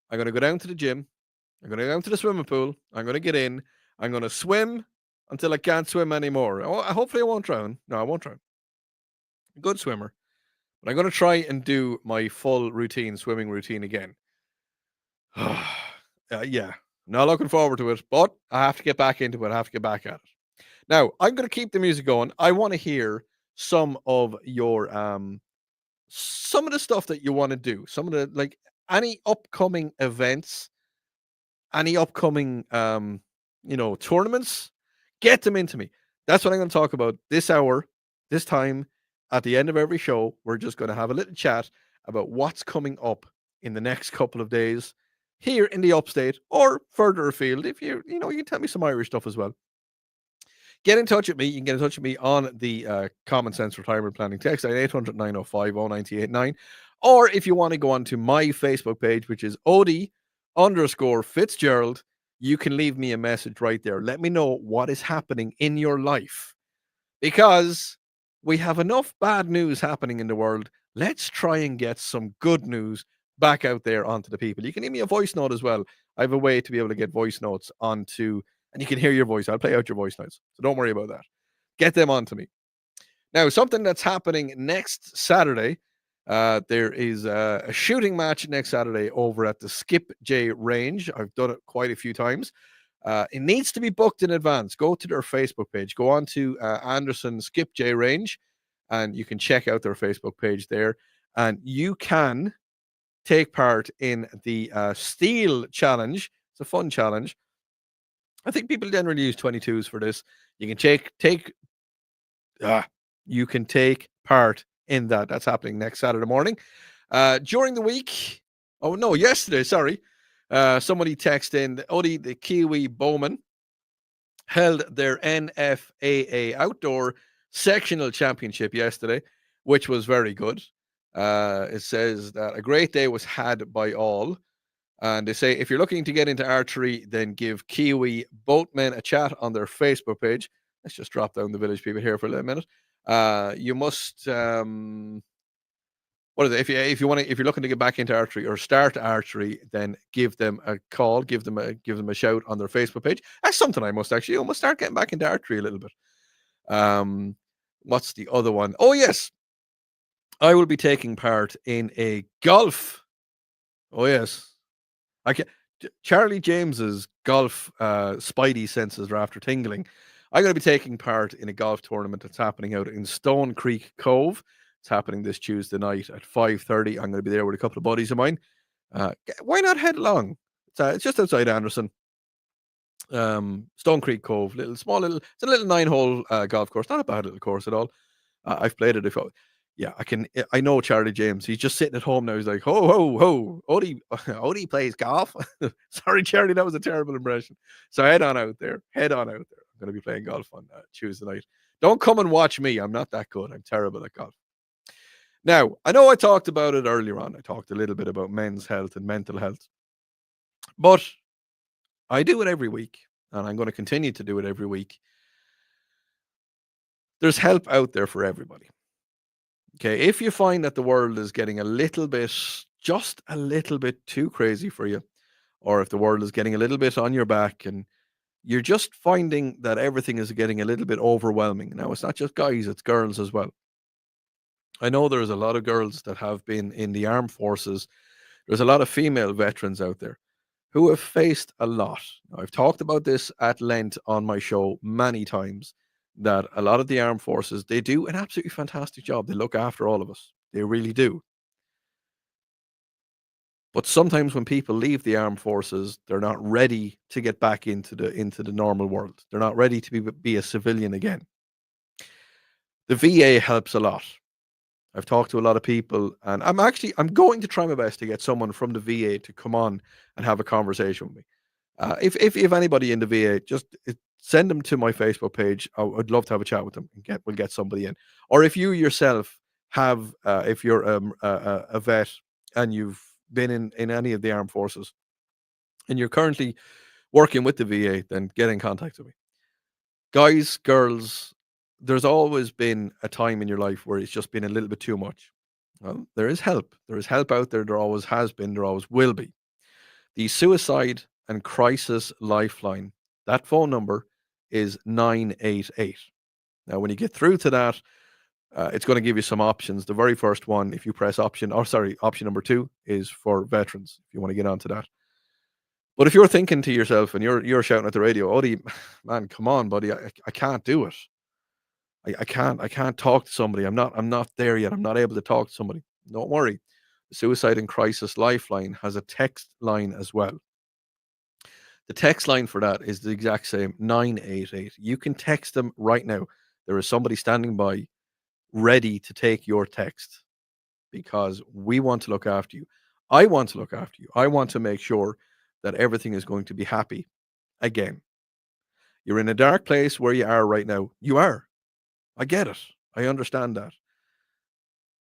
I'm going to go down to the gym. I'm going to go down to the swimming pool. I'm going to get in. I'm going to swim until I can't swim anymore. Hopefully, I won't drown. No, I won't drown. Good swimmer. But I'm going to try and do my full swimming routine again. Yeah, not looking forward to it, but I have to get back into it. I have to get back at it. Now, I'm going to keep the music going. I want to hear some of your some of the stuff that you want to do. Some of the any upcoming events, any upcoming tournaments, get them into me. That's what I'm going to talk about this hour, this time. At the end of every show, we're just going to have a little chat about what's coming up in the next couple of days here in the upstate or further afield. If you can tell me some Irish stuff as well. Get in touch with me. You can get in touch with me on the Common Sense Retirement Planning text at 800-905-0989. Or if you want to go on to my Facebook page, which is Odi_Fitzgerald, you can leave me a message right there. Let me know what is happening in your life. Because we have enough bad news happening in the world. Let's try and get some good news back out there onto the people. You can leave me a voice note as well. I have a way to be able to get voice notes onto and you can hear your voice. I'll play out your voice notes. So don't worry about that. Get them on to me. Now, something that's happening next Saturday, there is a shooting match next Saturday over at the Skip J Range. I've done it quite a few times. It needs to be booked in advance. Go to their Facebook page. Go on to Anderson Skip J Range, and you can check out their Facebook page there. And you can take part in the Steel Challenge. It's a fun challenge. I think people generally use 22s for this. You can you can take part in that. That's happening next Saturday morning. During the week, oh no, yesterday, sorry. Somebody texted in Odi, the Kiwi Bowman, held their NFAA outdoor sectional championship yesterday, which was very good. It says that a great day was had by all. And they say if you're looking to get into archery, then give Kiwi Boatmen a chat on their Facebook page. Let's just drop down the village people here for a little minute. You must what is it? If you're looking to get back into archery or start archery, then give them a call, give them a shout on their Facebook page. That's something I must start getting back into archery a little bit. What's the other one? Oh yes, I will be taking part in a golf. Oh yes, I can. Charlie James's golf spidey senses are after tingling. I'm going to be taking part in a golf tournament that's happening out in Stone Creek Cove. It's happening this Tuesday night at 5:30. I'm going to be there with a couple of buddies of mine. Why not head along? It's just outside Anderson. Stone Creek Cove, it's a little 9-hole golf course. Not a bad little course at all. I've played it before. Yeah, I know Charlie James. He's just sitting at home now. He's like, ho, ho, ho. Odie plays golf. Sorry, Charlie, that was a terrible impression. So head on out there. I'm going to be playing golf on Tuesday night. Don't come and watch me. I'm not that good. I'm terrible at golf. Now, I know I talked about it earlier on. I talked a little bit about men's health and mental health. But I do it every week, and I'm going to continue to do it every week. There's help out there for everybody. Okay, if you find that the world is getting just a little bit too crazy for you, or if the world is getting a little bit on your back and you're just finding that everything is getting a little bit overwhelming. Now, it's not just guys, it's girls as well. I know there's a lot of girls that have been in the armed forces. There's a lot of female veterans out there who have faced a lot. Now, I've talked about this at length on my show many times, that a lot of the armed forces, they do an absolutely fantastic job. They look after all of us. They really do. But sometimes when people leave the armed forces, they're not ready to get back into the normal world. They're not ready to be a civilian again. The VA helps a lot. I've talked to a lot of people, and I'm going to try my best to get someone from the VA to come on and have a conversation with me. If anybody in the VA, just send them to my Facebook page. I'd love to have a chat with them and we'll get somebody in. Or if you yourself have, if you're a vet and you've been in any of the armed forces and you're currently working with the VA, then get in contact with me. Guys, girls, there's always been a time in your life where it's just been a little bit too much. Well, there is help. There is help out there. There always has been. There always will be. The Suicide and Crisis Lifeline, that phone number is 988. Now, when you get through to that, it's going to give you some options. The very first one, if you press option number 2 is for veterans, if you want to get onto that. But if you're thinking to yourself and you're shouting at the radio, Odie, man, come on, buddy, I can't do it. I can't talk to somebody. I'm not there yet. I'm not able to talk to somebody. Don't worry. The Suicide and Crisis Lifeline has a text line as well. The text line for that is the exact same, 988. You can text them right now. There is somebody standing by ready to take your text because we want to look after you. I want to look after you. I want to make sure that everything is going to be happy again. You're in a dark place where you are right now. You are. I get it. I understand that.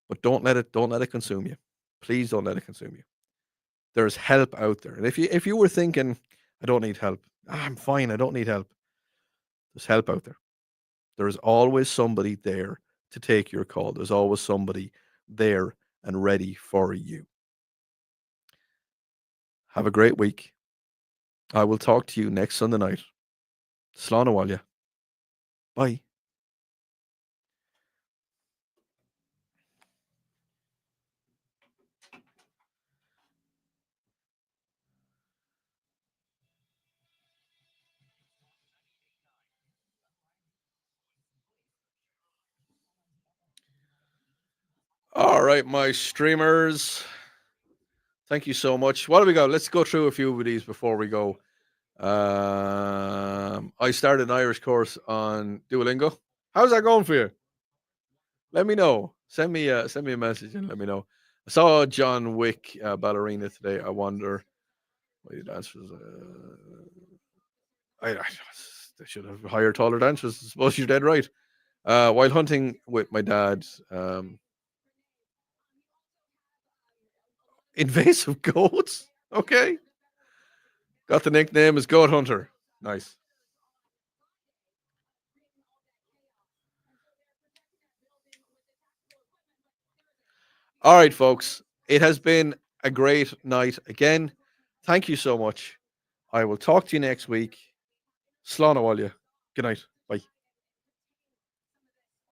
But don't let it consume you. Please don't let it consume you. There's help out there. And if you were thinking, I don't need help. I'm fine. I don't need help. There's help out there. There's always somebody there to take your call. There's always somebody there and ready for you. Have a great week. I will talk to you next Sunday night. Slán bháile. Bye. All right, my streamers. Thank you so much. What do we got? Let's go through a few of these before we go. I started an Irish course on Duolingo. How's that going for you? Let me know. Send me a message and let me know. I saw John Wick ballerina today. I wonder. Wait, dancers. They should have hired taller dancers. I suppose you're dead right. While hunting with my dad, invasive goats. Okay, got the nickname as Goat Hunter. Nice. All right, folks. It has been a great night again. Thank you so much. I will talk to you next week. Slán bháile. Good night.